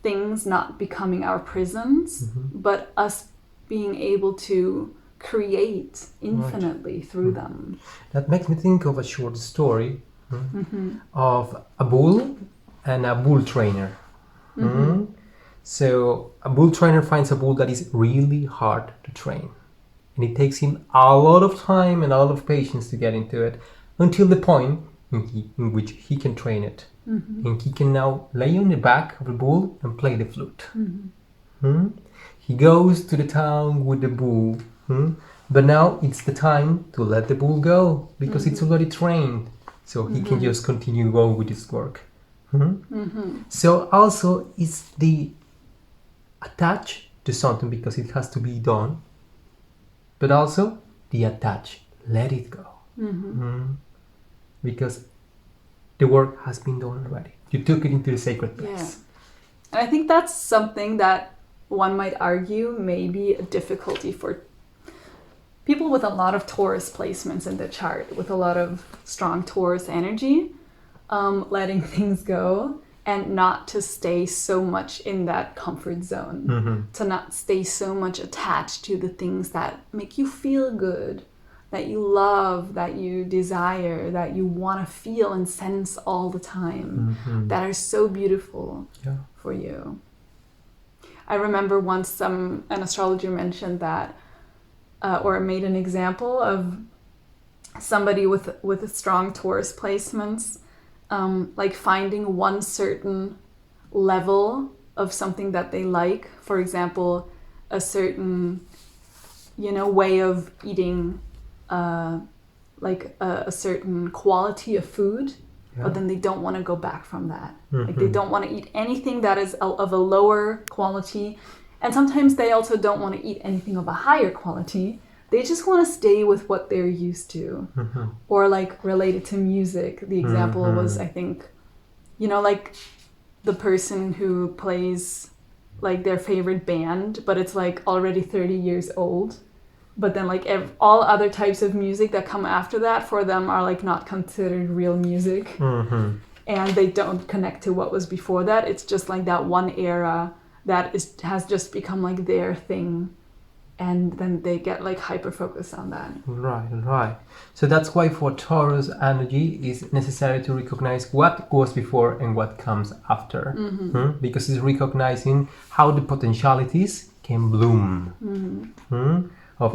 things not becoming our prisons, but us being able to create infinitely through them. That makes me think of a short story of a bull and a bull trainer. So a bull trainer finds a bull that is really hard to train, and it takes him a lot of time and a lot of patience to get into it, until the point in which he can train it, and he can now lay on the back of the bull and play the flute. He goes to the town with the bull, but now it's the time to let the bull go, because it's already trained, so he can just continue going with his work. So also it's the attach to something because it has to be done, but also the attach, let it go, because the work has been done already. You took it into the sacred place. And I think that's something that one might argue may be a difficulty for people with a lot of Taurus placements in the chart, with a lot of strong Taurus energy, letting things go, and not to stay so much in that comfort zone, to not stay so much attached to the things that make you feel good, that you love, that you desire, that you want to feel and sense all the time, that are so beautiful for you. I remember once an astrologer mentioned that, or made an example of somebody with a strong Taurus placements, like finding one certain level of something that they like. For example, a certain, way of eating, like a certain quality of food, but then they don't want to go back from that. Like they don't want to eat anything that is of a lower quality. And sometimes they also don't want to eat anything of a higher quality. They just want to stay with what they're used to. Or like related to music. The example was, I think, like the person who plays like their favorite band, but it's like already 30 years old. But then like all other types of music that come after that for them are like not considered real music. And they don't connect to what was before that. It's just like that one era that has just become like their thing. And then they get like hyper focused on that. Right. So that's why for Taurus energy is necessary to recognize what was before and what comes after. Because it's recognizing how the potentialities can bloom.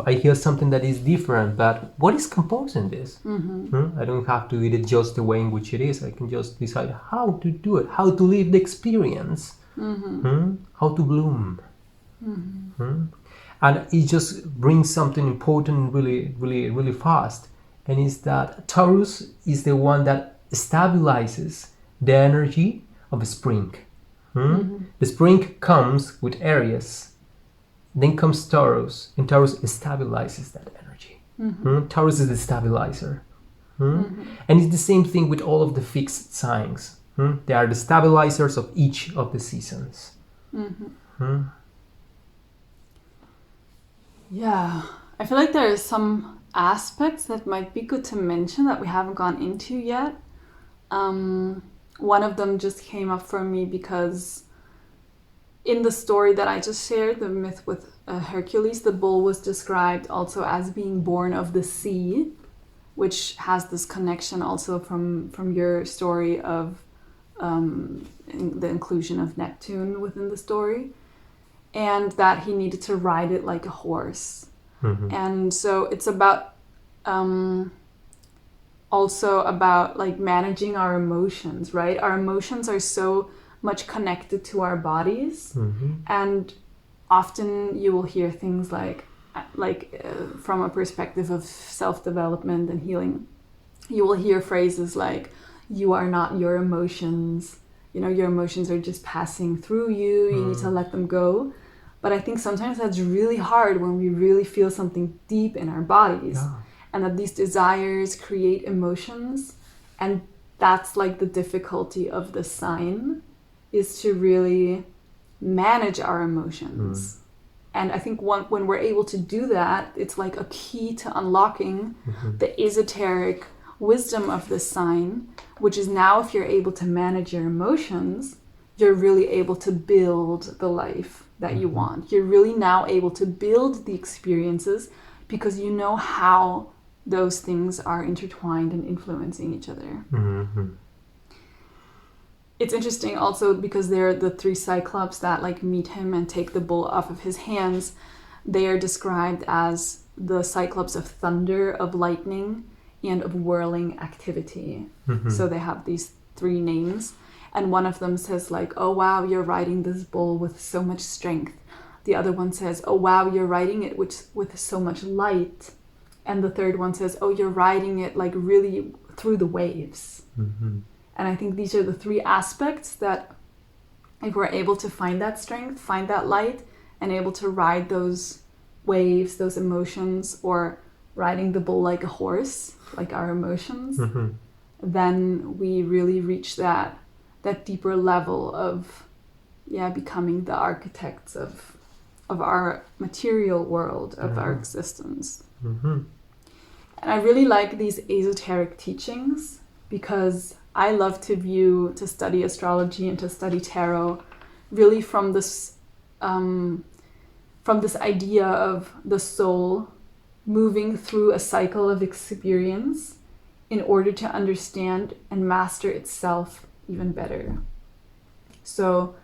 I hear something that is different, but what is composing this? I don't have to eat it just the way in which it is. I can just decide how to do it, how to live the experience, how to bloom. And it just brings something important really fast. And it's that Taurus is the one that stabilizes the energy of a spring. The spring comes with Aries. Then comes Taurus, and Taurus stabilizes that energy. Taurus is the stabilizer. And it's the same thing with all of the fixed signs. They are the stabilizers of each of the seasons. Yeah, I feel like there are some aspects that might be good to mention that we haven't gone into yet. One of them just came up for me because in the story that I just shared, the myth with Hercules, the bull was described also as being born of the sea, which has this connection also from your story of the inclusion of Neptune within the story, and that he needed to ride it like a horse. And so it's about also about like managing our emotions, right? Our emotions are so much connected to our bodies, and often you will hear things like from a perspective of self-development and healing, you will hear phrases like, you are not your emotions, your emotions are just passing through you, you need to let them go. But I think sometimes that's really hard when we really feel something deep in our bodies, and that these desires create emotions, and that's like the difficulty of the sign, is to really manage our emotions. And I think when we're able to do that, it's like a key to unlocking the esoteric wisdom of this sign, which is now if you're able to manage your emotions, you're really able to build the life that you want. You're really now able to build the experiences because you know how those things are intertwined and influencing each other. It's interesting also because they're the three Cyclops that like meet him and take the bull off of his hands. They are described as the Cyclops of thunder, of lightning, and of whirling activity. So they have these three names. And one of them says like, oh wow, you're riding this bull with so much strength. The other one says, oh wow, you're riding it with so much light. And the third one says, oh, you're riding it like really through the waves. And I think these are the three aspects that if we're able to find that strength, find that light, and able to ride those waves, those emotions, or riding the bull like a horse, like our emotions, then we really reach that deeper level of becoming the architects of our material world, of our existence. And I really like these esoteric teachings because I love to study astrology and to study tarot really from this idea of the soul moving through a cycle of experience in order to understand and master itself even better. So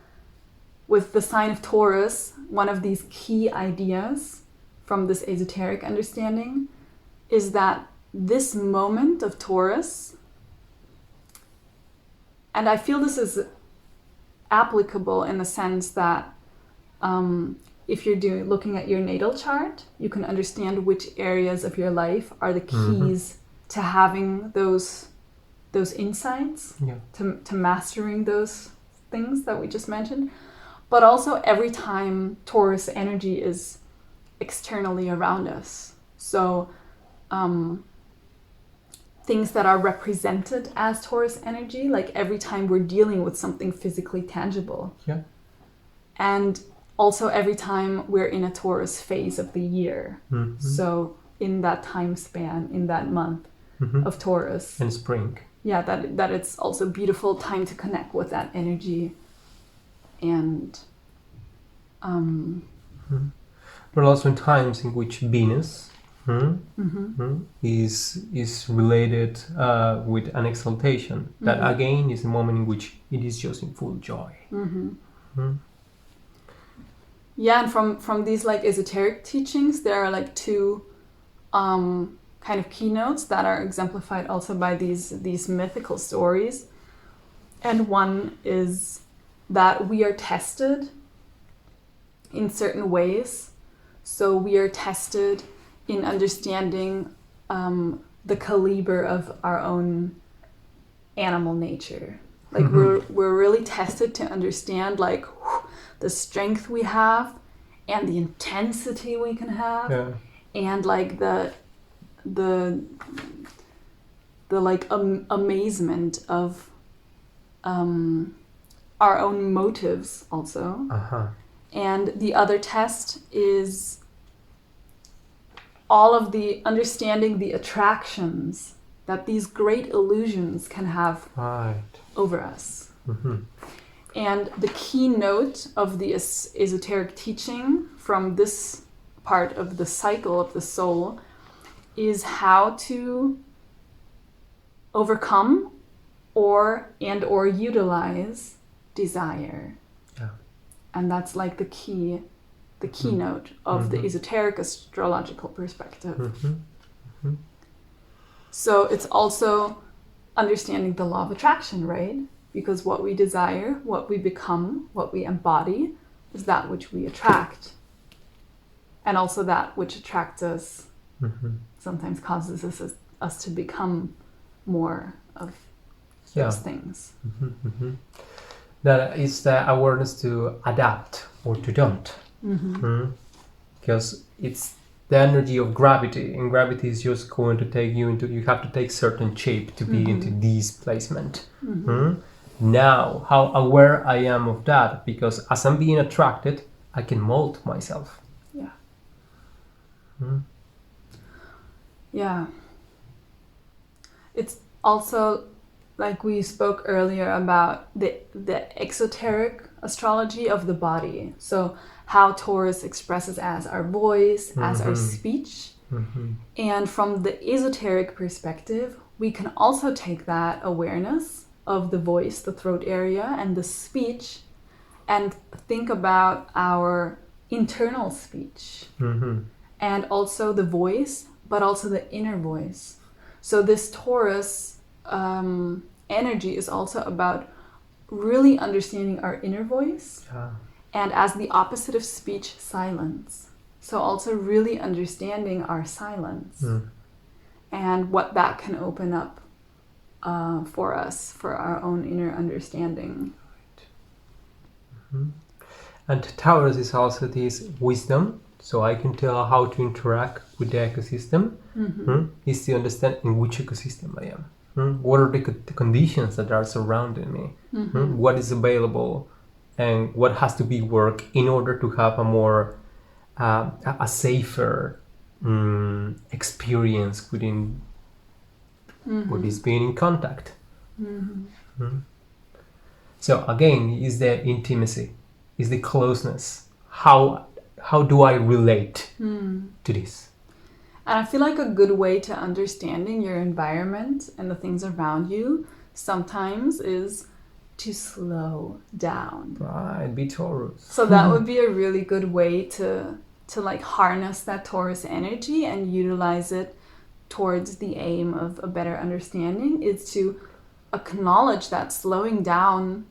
with the sign of Taurus, one of these key ideas from this esoteric understanding is that this moment of Taurus, and I feel this is applicable in the sense that if you're looking at your natal chart, you can understand which areas of your life are the keys to having those insights, to mastering those things that we just mentioned. But also every time Taurus energy is externally around us. So things that are represented as Taurus energy, like every time we're dealing with something physically tangible. Yeah. And also every time we're in a Taurus phase of the year. So in that time span, in that month of Taurus. And spring. Yeah, that it's also a beautiful time to connect with that energy. And but also in times in which Venus is related with an exaltation. That again is a moment in which it is just in full joy. Yeah, and from these like esoteric teachings, there are like two kind of keynotes that are exemplified also by these mythical stories. And one is that we are tested in certain ways. So we are tested in understanding the caliber of our own animal nature. Like we're really tested to understand like the strength we have and the intensity we can have, and like the like amazement of our own motives also. And the other test is all of the understanding the attractions that these great illusions can have over us. And the keynote of the esoteric teaching from this part of the cycle of the soul is how to overcome or utilize desire. And that's like the keynote of the esoteric astrological perspective. So it's also understanding the law of attraction, right? Because what we desire, what we become, what we embody is that which we attract. And also that which attracts us sometimes causes us to become more of those things. That is the awareness to adapt or to don't. Because it's the energy of gravity, and gravity is just going to take you into, you have to take certain shape to be into displacement. Now, how aware I am of that, because as I'm being attracted, I can mold myself. Yeah. It's also like we spoke earlier about the exoteric astrology of the body. So how Taurus expresses as our voice, as our speech. And from the esoteric perspective, we can also take that awareness of the voice, the throat area, and the speech, and think about our internal speech. And also the voice, but also the inner voice. So this Taurus energy is also about really understanding our inner voice, and as the opposite of speech, silence. So also really understanding our silence and what that can open up for us, for our own inner understanding. And Taurus is also this wisdom, so I can tell how to interact with the ecosystem. Is to understand in which ecosystem I am. What are the conditions that are surrounding me? What is available, and what has to be worked in order to have a more a safer experience within what is being in contact. So again, is the intimacy, is the closeness. How do I relate to this? And I feel like a good way to understanding your environment and the things around you sometimes is to slow down. Right, be Taurus. So that would be a really good way to like harness that Taurus energy and utilize it towards the aim of a better understanding is to acknowledge that slowing down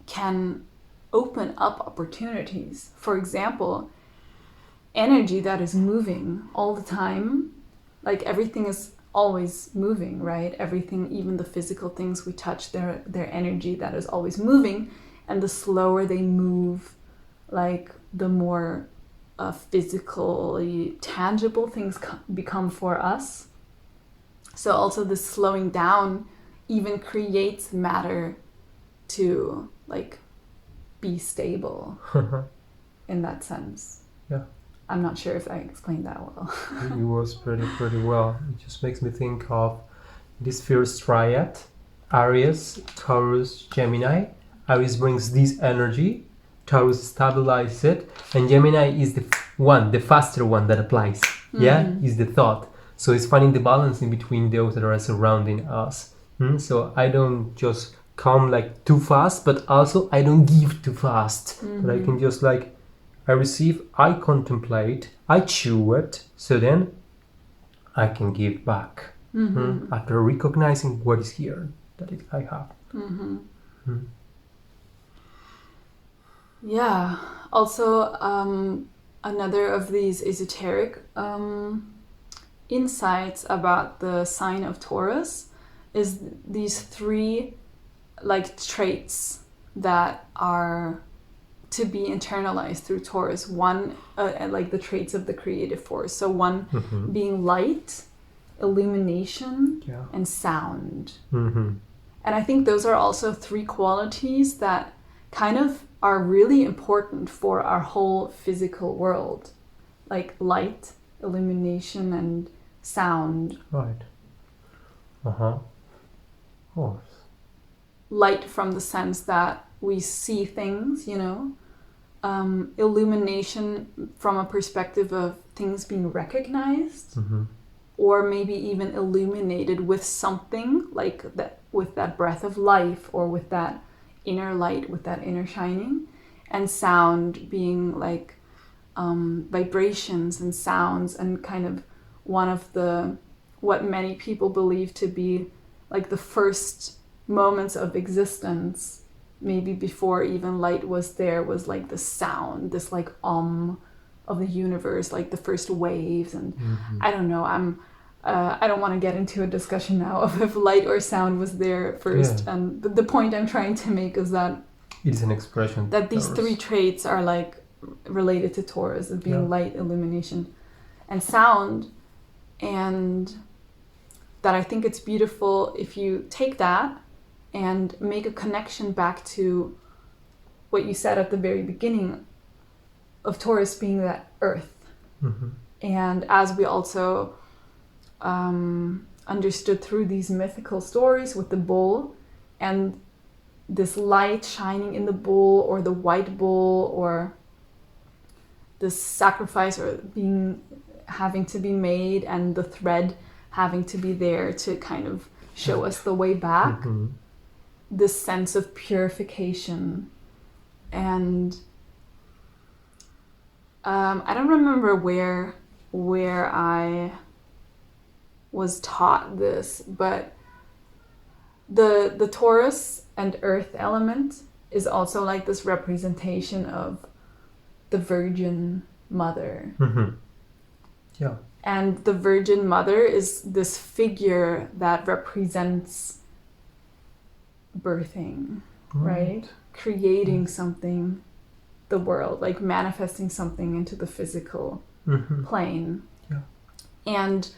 can open up opportunities. For example, energy that is moving all the time, like everything is always moving, right? Everything, even the physical things we touch, their energy that is always moving, and the slower they move, like the more physically tangible things become for us. So also this slowing down even creates matter to like be stable in that sense. Yeah. I'm not sure if I explained that well. It was pretty well. It just makes me think of this first triad, Aries, Taurus, Gemini. Aries brings this energy, Taurus stabilizes it, and Gemini is the faster one that applies. Yeah, is the thought. So it's finding the balance in between those that are surrounding us. So I don't just come like too fast, but also I don't give too fast. But I can just like, I receive, I contemplate, I chew it, so then I can give back after recognizing what is here that I have. Yeah. Also, another of these esoteric insights about the sign of Taurus is these 3 like traits that are to be internalized through Taurus. One, like the traits of the creative force. So one being light, illumination, and sound. And I think those are also 3 qualities that kind of are really important for our whole physical world. Like light, illumination, and sound. Right. Oh. Light from the sense that we see things, you know. Illumination from a perspective of things being recognized, or maybe even illuminated with something like that, with that breath of life, or with that inner light, with that inner shining. And sound being like vibrations and sounds, and kind of one of the, what many people believe to be like the first moments of existence, maybe before even light was there, was like the sound, this like of the universe, like the first waves. And I don't know, I don't want to get into a discussion now of if light or sound was there first. But the point I'm trying to make is that it is an expression that these 3 traits are like related to Taurus, of being light, illumination, and sound. And that I think it's beautiful if you take that and make a connection back to what you said at the very beginning of Taurus being that earth. And as we also understood through these mythical stories with the bull, and this light shining in the bull, or the white bull, or this sacrifice, or having to be made, and the thread having to be there to kind of show us the way back. This sense of purification. And I don't remember where I was taught this, but the Taurus and earth element is also like this representation of the Virgin Mother. Yeah. And the Virgin Mother is this figure that represents birthing, right? Creating something, the world, like manifesting something into the physical plane. And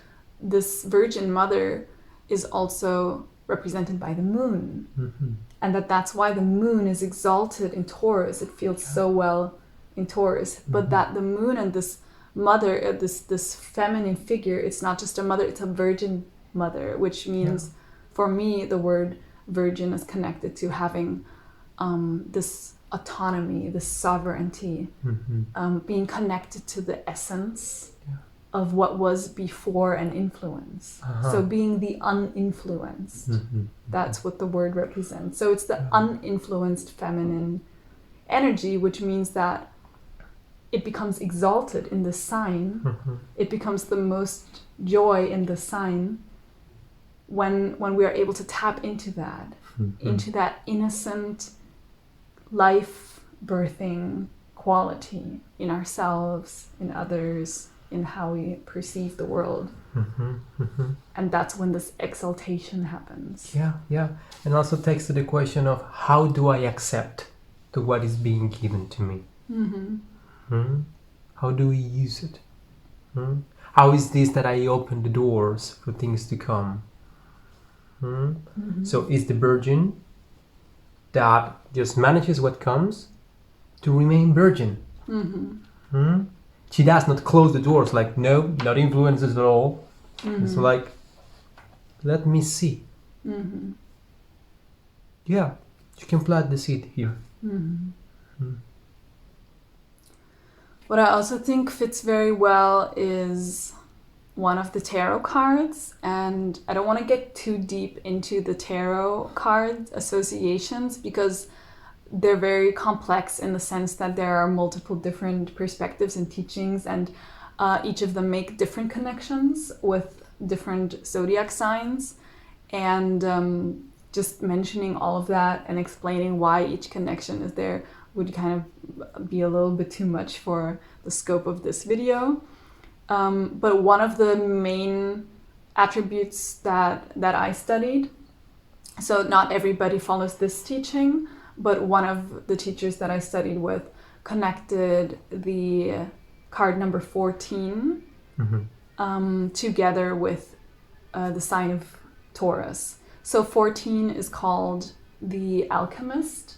this Virgin Mother is also represented by the moon. And that's why the moon is exalted in Taurus. It feels so well in Taurus. But that the moon and this mother, this feminine figure, it's not just a mother, it's a virgin mother, which means for me the word virgin is connected to having this autonomy, this sovereignty, being connected to the essence of what was before an influence. So being the uninfluenced, that's what the word represents. So it's the uninfluenced feminine energy, which means that it becomes exalted in the sign. Mm-hmm. It becomes the most joy in the sign when we are able to tap into that, into that innocent life birthing quality in ourselves, in others, in how we perceive the world. And that's when this exaltation happens. Yeah. And also takes to the question of how do I accept to what is being given to me? How do we use it? How is this that I open the doors for things to come? So is the virgin that just manages what comes to remain virgin. She does not close the doors, like, no, not influences at all. It's like, let me see. Yeah, you can plant the seed here. What I also think fits very well is one of the tarot cards, and I don't want to get too deep into the tarot card associations because they're very complex in the sense that there are multiple different perspectives and teachings, and each of them make different connections with different zodiac signs. And just mentioning all of that and explaining why each connection is there would kind of be a little bit too much for the scope of this video. But one of the main attributes that I studied, so not everybody follows this teaching, but one of the teachers that I studied with connected the card number 14 together with the sign of Taurus. So 14 is called the Alchemist,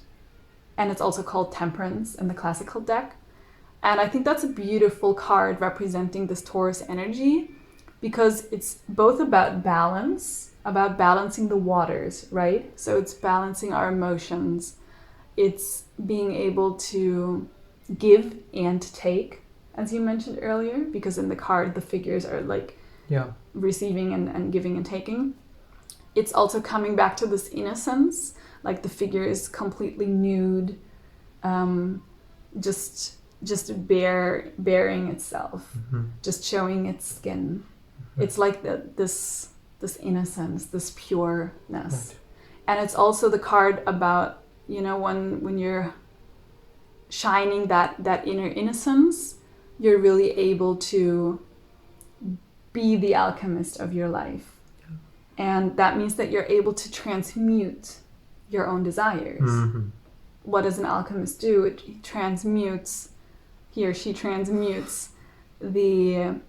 and it's also called Temperance in the classical deck. And I think that's a beautiful card representing this Taurus energy because it's both about balance, about balancing the waters, right? So it's balancing our emotions. It's being able to give and take, as you mentioned earlier, because in the card, the figures are like receiving and giving and taking. It's also coming back to this innocence, like the figure is completely nude, just bearing itself, just showing its skin. It's like this innocence, this pureness. Right. And it's also the card about, you know, when you're shining that inner innocence, you're really able to be the alchemist of your life. And that means that you're able to transmute your own desires. What does an alchemist do? He or she transmutes the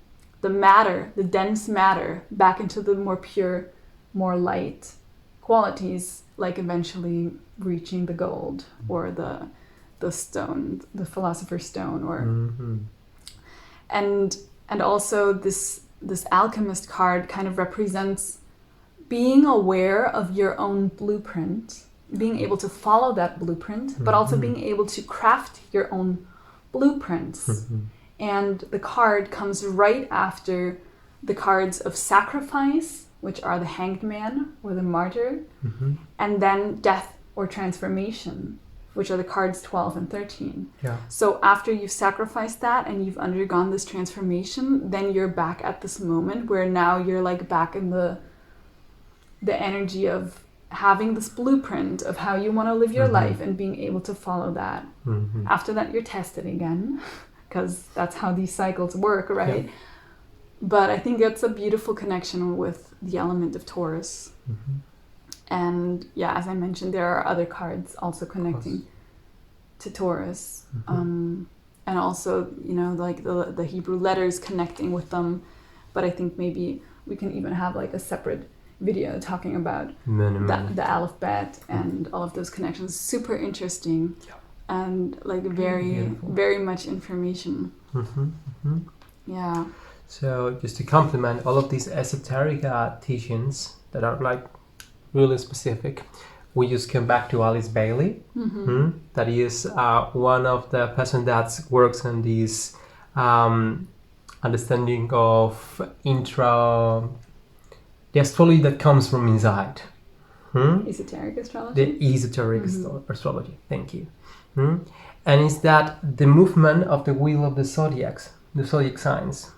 matter, the dense matter, back into the more pure, more light qualities, like eventually reaching the gold or the stone, the philosopher's stone, or and also this alchemist card kind of represents being aware of your own blueprint, being able to follow that blueprint, but also being able to craft your own blueprints. And the card comes right after the cards of sacrifice, which are the hanged man or the martyr, and then death or transformation, which are the cards 12 and 13. So after you've sacrificed that and you've undergone this transformation, then you're back at this moment where now you're like back in the energy of having this blueprint of how you want to live your life and being able to follow that. After that, you're tested again, because that's how these cycles work, right? But I think that's a beautiful connection with the element of Taurus. And yeah, as I mentioned, there are other cards also connecting to Taurus. And also, you know, like the Hebrew letters connecting with them. But I think maybe we can even have like a separate video talking about the alphabet and all of those connections. Super interesting and like very much information. Yeah. So just to complement all of these esoteric teachings that are like really specific, we just came back to Alice Bailey. That is one of the person that works on this understanding of the astrology that comes from inside. Esoteric astrology? The esoteric astrology, thank you. And it's that the movement of the wheel of the zodiac signs.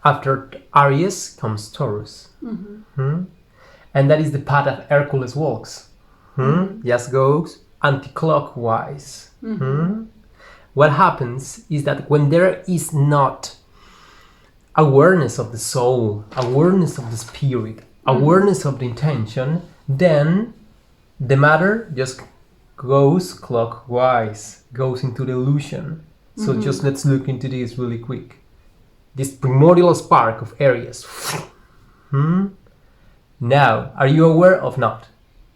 After Aries comes Taurus. And that is the path that Hercules walks. Just goes anti-clockwise. What happens is that when there is not awareness of the soul, awareness of the spirit, awareness of the intention, then the matter just goes clockwise, goes into the illusion. So just let's look into this really quick. This primordial spark of Aries. Now, are you aware of not?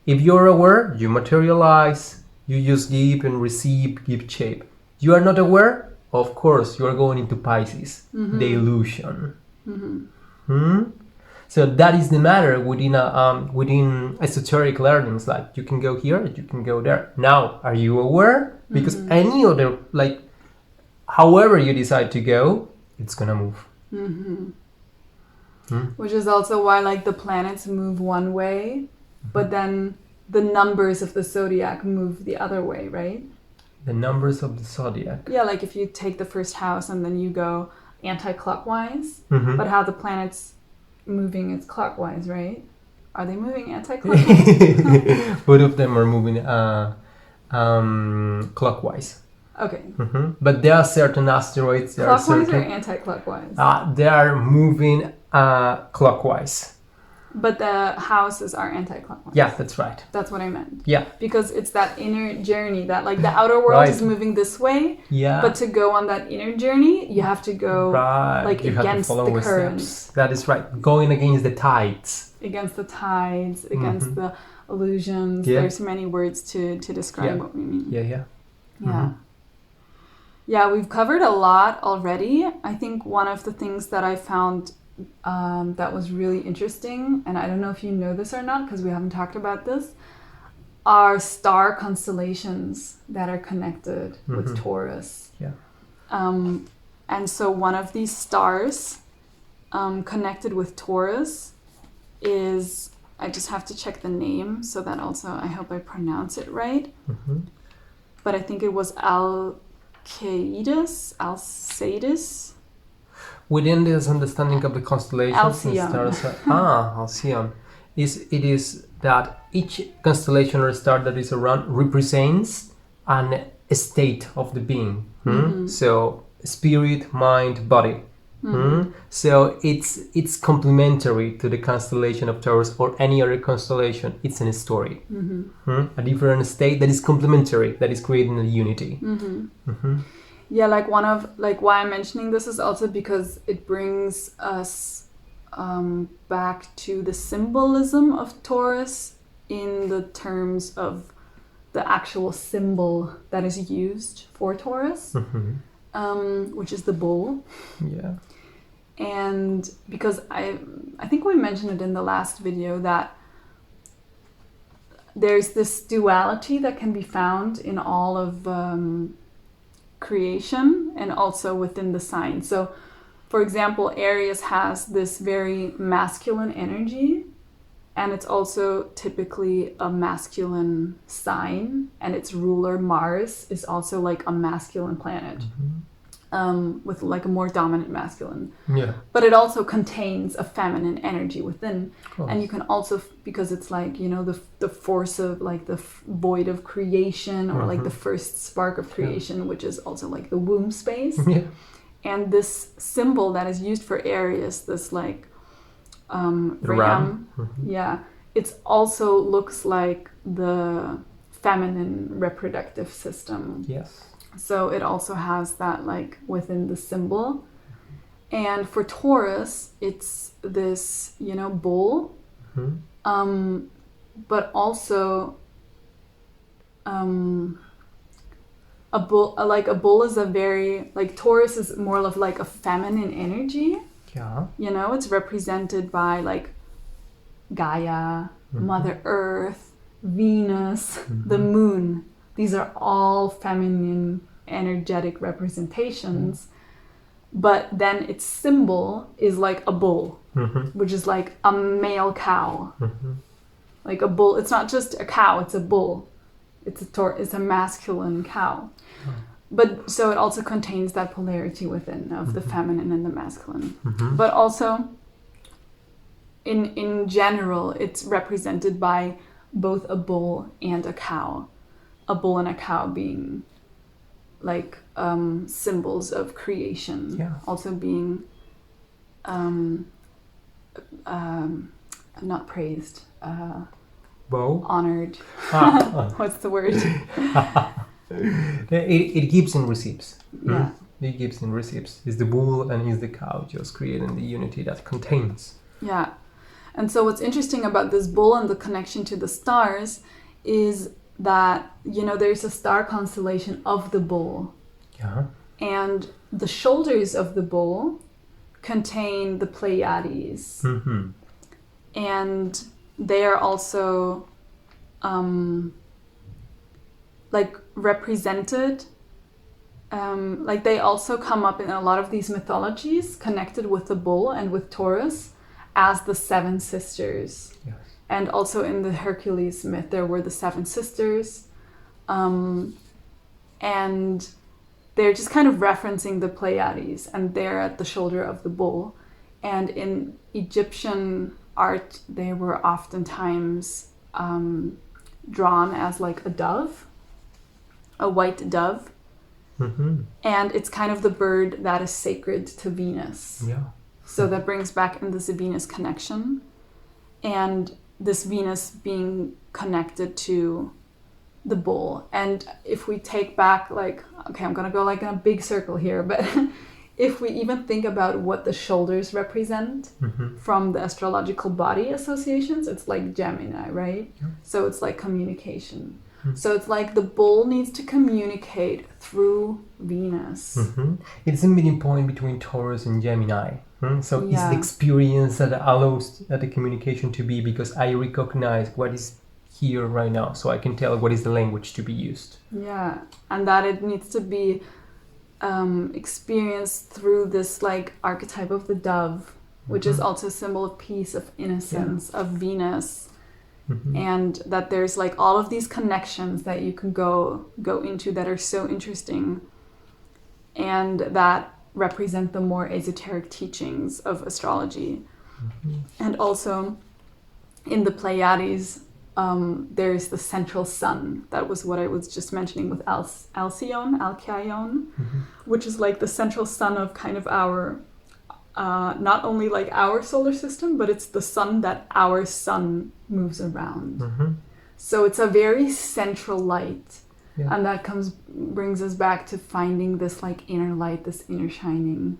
If you're aware, you materialize, you just give and receive, give shape. You are not aware, of course, you are going into Pisces, the illusion. So that is the matter within esoteric learnings. Like you can go here, you can go there. Now, are you aware? Because any other, like, however you decide to go, it's gonna move. Which is also why like the planets move one way, but then the numbers of the zodiac move the other way, right? The numbers of the zodiac. Yeah, like if you take the first house and then you go anti-clockwise, but how the planets moving it's clockwise, right? Are they moving anti-clockwise? Both of them are moving clockwise. Okay. But there are certain asteroids. Clockwise or anti-clockwise? They are moving clockwise. But the houses are anti-clockwise. Yeah, that's right. That's what I meant. Yeah. Because it's that inner journey that like the outer world is moving this way. Yeah. But to go on that inner journey, you have to go like you against have to follow the currents. Steps. That is right. Going against the tides. Against the tides, against the illusions. Yeah. There's many words to describe what we mean. Yeah. Yeah, we've covered a lot already. I think one of the things that I found that was really interesting, and I don't know if you know this or not because we haven't talked about this, are star constellations that are connected with Taurus. Yeah. And so one of these stars connected with Taurus is, I just have to check the name so that also I hope I pronounce it right. But I think it was Alceidus. Within this understanding of the constellations Alcyon. and stars, Alcyon, it is that each constellation or star that is around represents a state of the being. So spirit, mind, body. So it's complementary to the constellation of Taurus or any other constellation. It's in a story, a different state that is complementary, that is creating a unity. Yeah, like why I'm mentioning this is also because it brings us back to the symbolism of Taurus in the terms of the actual symbol that is used for Taurus, which is the bull. Yeah. And because I think we mentioned it in the last video that there's this duality that can be found in all of creation and also within the sign. So, for example, Aries has this very masculine energy, and it's also typically a masculine sign, and its ruler Mars is also like a masculine planet. With like a more dominant masculine. Yeah. But it also contains a feminine energy within. And you can also, because it's like, you know, the force of like the void of creation or like the first spark of creation, which is also like the womb space. Yeah. And this symbol that is used for Aries, this like ram. Yeah. It also looks like the feminine reproductive system. Yes. So it also has that like within the symbol. And for Taurus, it's this, you know, bull. But also a bull is a very, like Taurus is more of like a feminine energy. Yeah. You know, it's represented by like Gaia, Mother Earth, Venus, the moon. These are all feminine energetic representations. But then its symbol is like a bull, which is like a male cow. Like a bull, it's not just a cow, it's a bull. it's a masculine cow. But so it also contains that polarity within of the feminine and the masculine. But also in general, it's represented by both a bull and a cow. A bull and a cow being like symbols of creation. Yeah. Also being not praised, honored. What's the word? It gives and receives. Yeah. It gives and receives. It's the bull and it's the cow, just creating the unity that contains. Yeah. And so what's interesting about this bull and the connection to the stars is that, there's a star constellation of the bull. Yeah. And the shoulders of the bull contain the Pleiades. And they are also represented, they also come up in a lot of these mythologies connected with the bull and with Taurus as the seven sisters. Yes. And also in the Hercules myth, there were the seven sisters. And they're just kind of referencing the Pleiades, and they're at the shoulder of the bull. And in Egyptian art, they were oftentimes drawn as like a dove, a white dove. And it's kind of the bird that is sacred to Venus. Yeah. So that brings back in this Venus connection. And this Venus being connected to the bull. And if we take back, I'm going to go in a big circle here, but if we even think about what the shoulders represent from the astrological body associations, it's like Gemini, right? Yeah. So it's like communication. So it's like the bull needs to communicate through Venus. It's a meeting point between Taurus and Gemini. So it's the experience that allows the communication to be, because I recognize what is here right now, so I can tell what is the language to be used. Yeah, and that it needs to be experienced through this archetype of the dove, which is also a symbol of peace, of innocence, of Venus. And that there's all of these connections that you can go into that are so interesting, and that represent the more esoteric teachings of astrology. And also in the Pleiades, there's the central sun. That was what I was just mentioning with Alcyone, which is the central sun of kind of our not only our solar system, but it's the sun that our sun moves around. So it's a very central light. Yeah. And that brings us back to finding this inner light, this inner shining,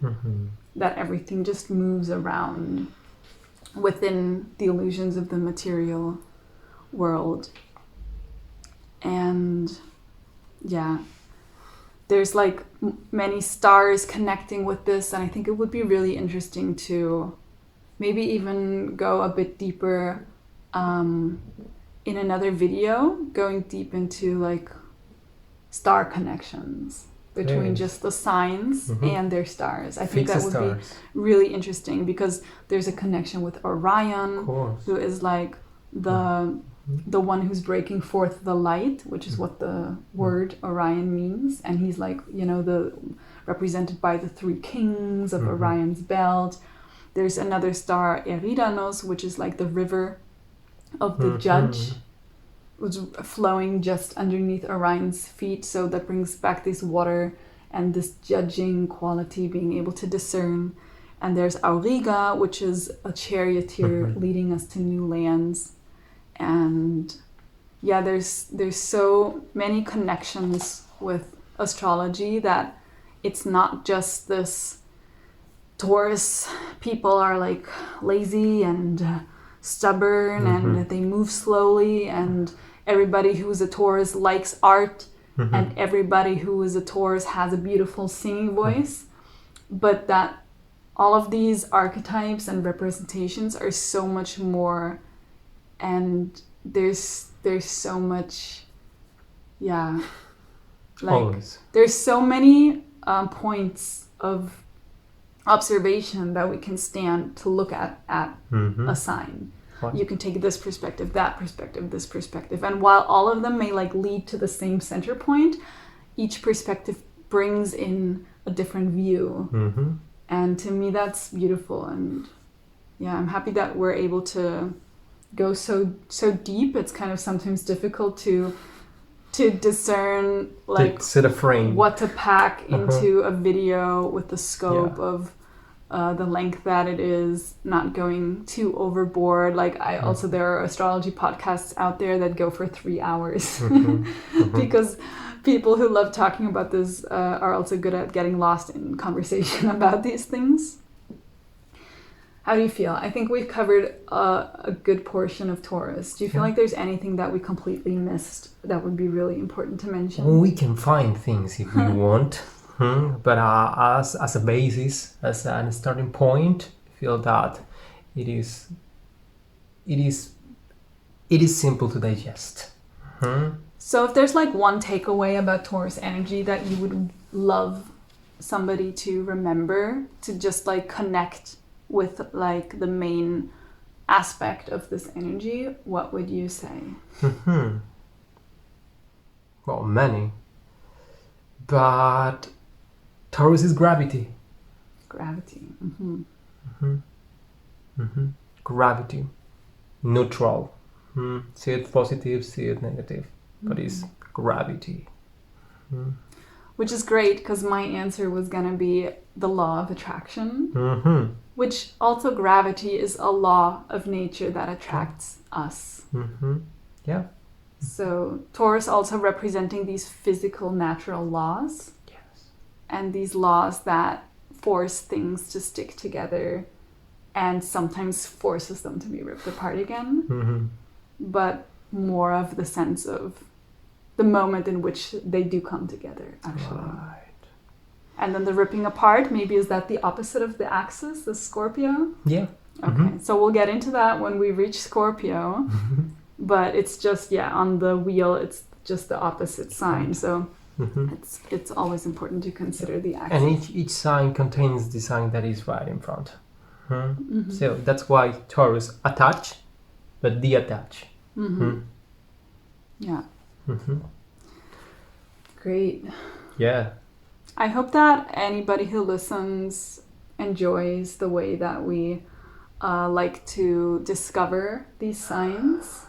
that everything just moves around within the illusions of the material world. And there's many stars connecting with this, and I think it would be really interesting to maybe even go a bit deeper in another video, going deep into star connections between just the signs and their stars. I think that would be really interesting, because there's a connection with Orion, who is the one who's breaking forth the light, which is what the word Orion means. And he's represented by the three kings of Orion's belt. There's another star, Eridanos, which is the river of the judge, was flowing just underneath Orion's feet. So that brings back this water and this judging quality, being able to discern. And there's Auriga, which is a charioteer leading us to new lands. And there's so many connections with astrology that it's not just this Taurus people are lazy and stubborn and they move slowly, and everybody who is a Taurus likes art, and everybody who is a Taurus has a beautiful singing voice, but that all of these archetypes and representations are so much more. And there's so much, there's so many points of observation that we can stand to look at a sign. What? You can take this perspective, that perspective, this perspective. And while all of them may like lead to the same center point, each perspective brings in a different view. Mm-hmm. And to me, that's beautiful. And yeah, I'm happy that we're able to go so deep. It's kind of sometimes difficult to discern like set a frame, what to pack into a video with the scope of the length that it is, not going too overboard. Like also there are astrology podcasts out there that go for 3 hours because people who love talking about this are also good at getting lost in conversation about these things. How do you feel? I think we've covered a good portion of Taurus. Do you feel like there's anything that we completely missed that would be really important to mention? We can find things if we want, but as a basis, as a starting point, I feel that it is simple to digest. So if there's like one takeaway about Taurus energy that you would love somebody to remember, to just like connect with like the main aspect of this energy, what would you say? Well, many. But Taurus is gravity. Gravity. Gravity. Neutral. See it positive, see it negative. But it's gravity. Which is great, because my answer was going to be the law of attraction. Which also gravity is a law of nature that attracts us. Yeah. So Taurus also representing these physical, natural laws. Yes. And these laws that force things to stick together and sometimes forces them to be ripped apart again. But more of the sense of the moment in which they do come together, actually. Right. And then the ripping apart, maybe is that the opposite of the axis, the Scorpio? Yeah. Okay, so we'll get into that when we reach Scorpio. But it's just, on the wheel, it's just the opposite sign. So it's always important to consider the axis. And each sign contains the sign that is right in front. So that's why Taurus attach, but detach. Yeah. Great. Yeah. I hope that anybody who listens enjoys the way that we like to discover these signs,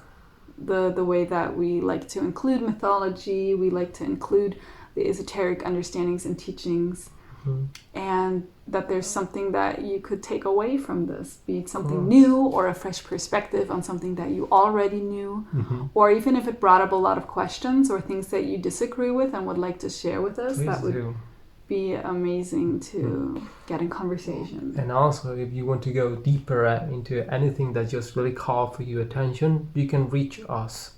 the way that we like to include mythology, we like to include the esoteric understandings and teachings, and that there's something that you could take away from this, be it something new or a fresh perspective on something that you already knew, or even if it brought up a lot of questions or things that you disagree with and would like to share with us. That would be amazing to get in conversation. And also, if you want to go deeper into anything that just really call for your attention, you can reach us.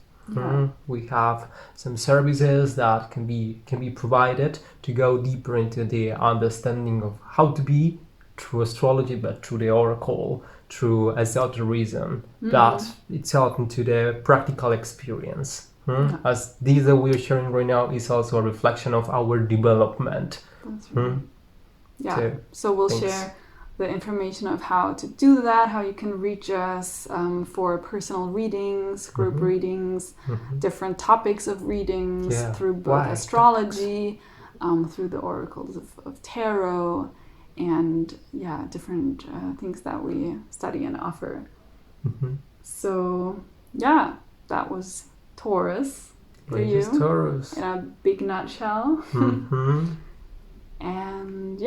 We have some services that can be provided to go deeper into the understanding of how to be through astrology, but through the oracle, through esotericism, that itself into the practical experience. As these that we're sharing right now is also a reflection of our development. That's right. Yeah, so we'll share the information of how to do that, how you can reach us for personal readings, group readings, different topics of readings through both astrology, through the oracles of tarot, and different things that we study and offer. So that was Taurus for you. Taurus. In a big nutshell. And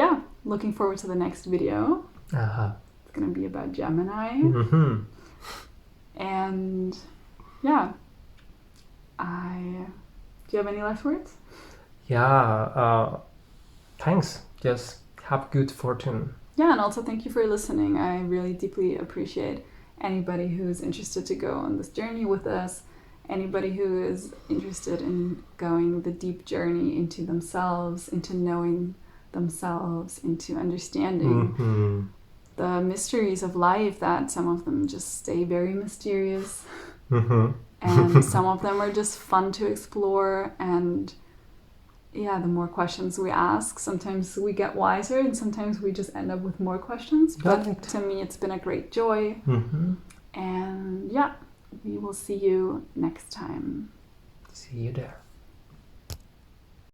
looking forward to the next video. It's going to be about Gemini. And do you have any last words? Thanks. Just have good fortune. And also thank you for listening. I really deeply appreciate anybody who is interested to go on this journey with us. Anybody who is interested in going the deep journey into themselves, into knowing themselves, into understanding the mysteries of life, that some of them just stay very mysterious and some of them are just fun to explore. And the more questions we ask, sometimes we get wiser and sometimes we just end up with more questions. But to me, it's been a great joy. And yeah, we will see you next time. See you there.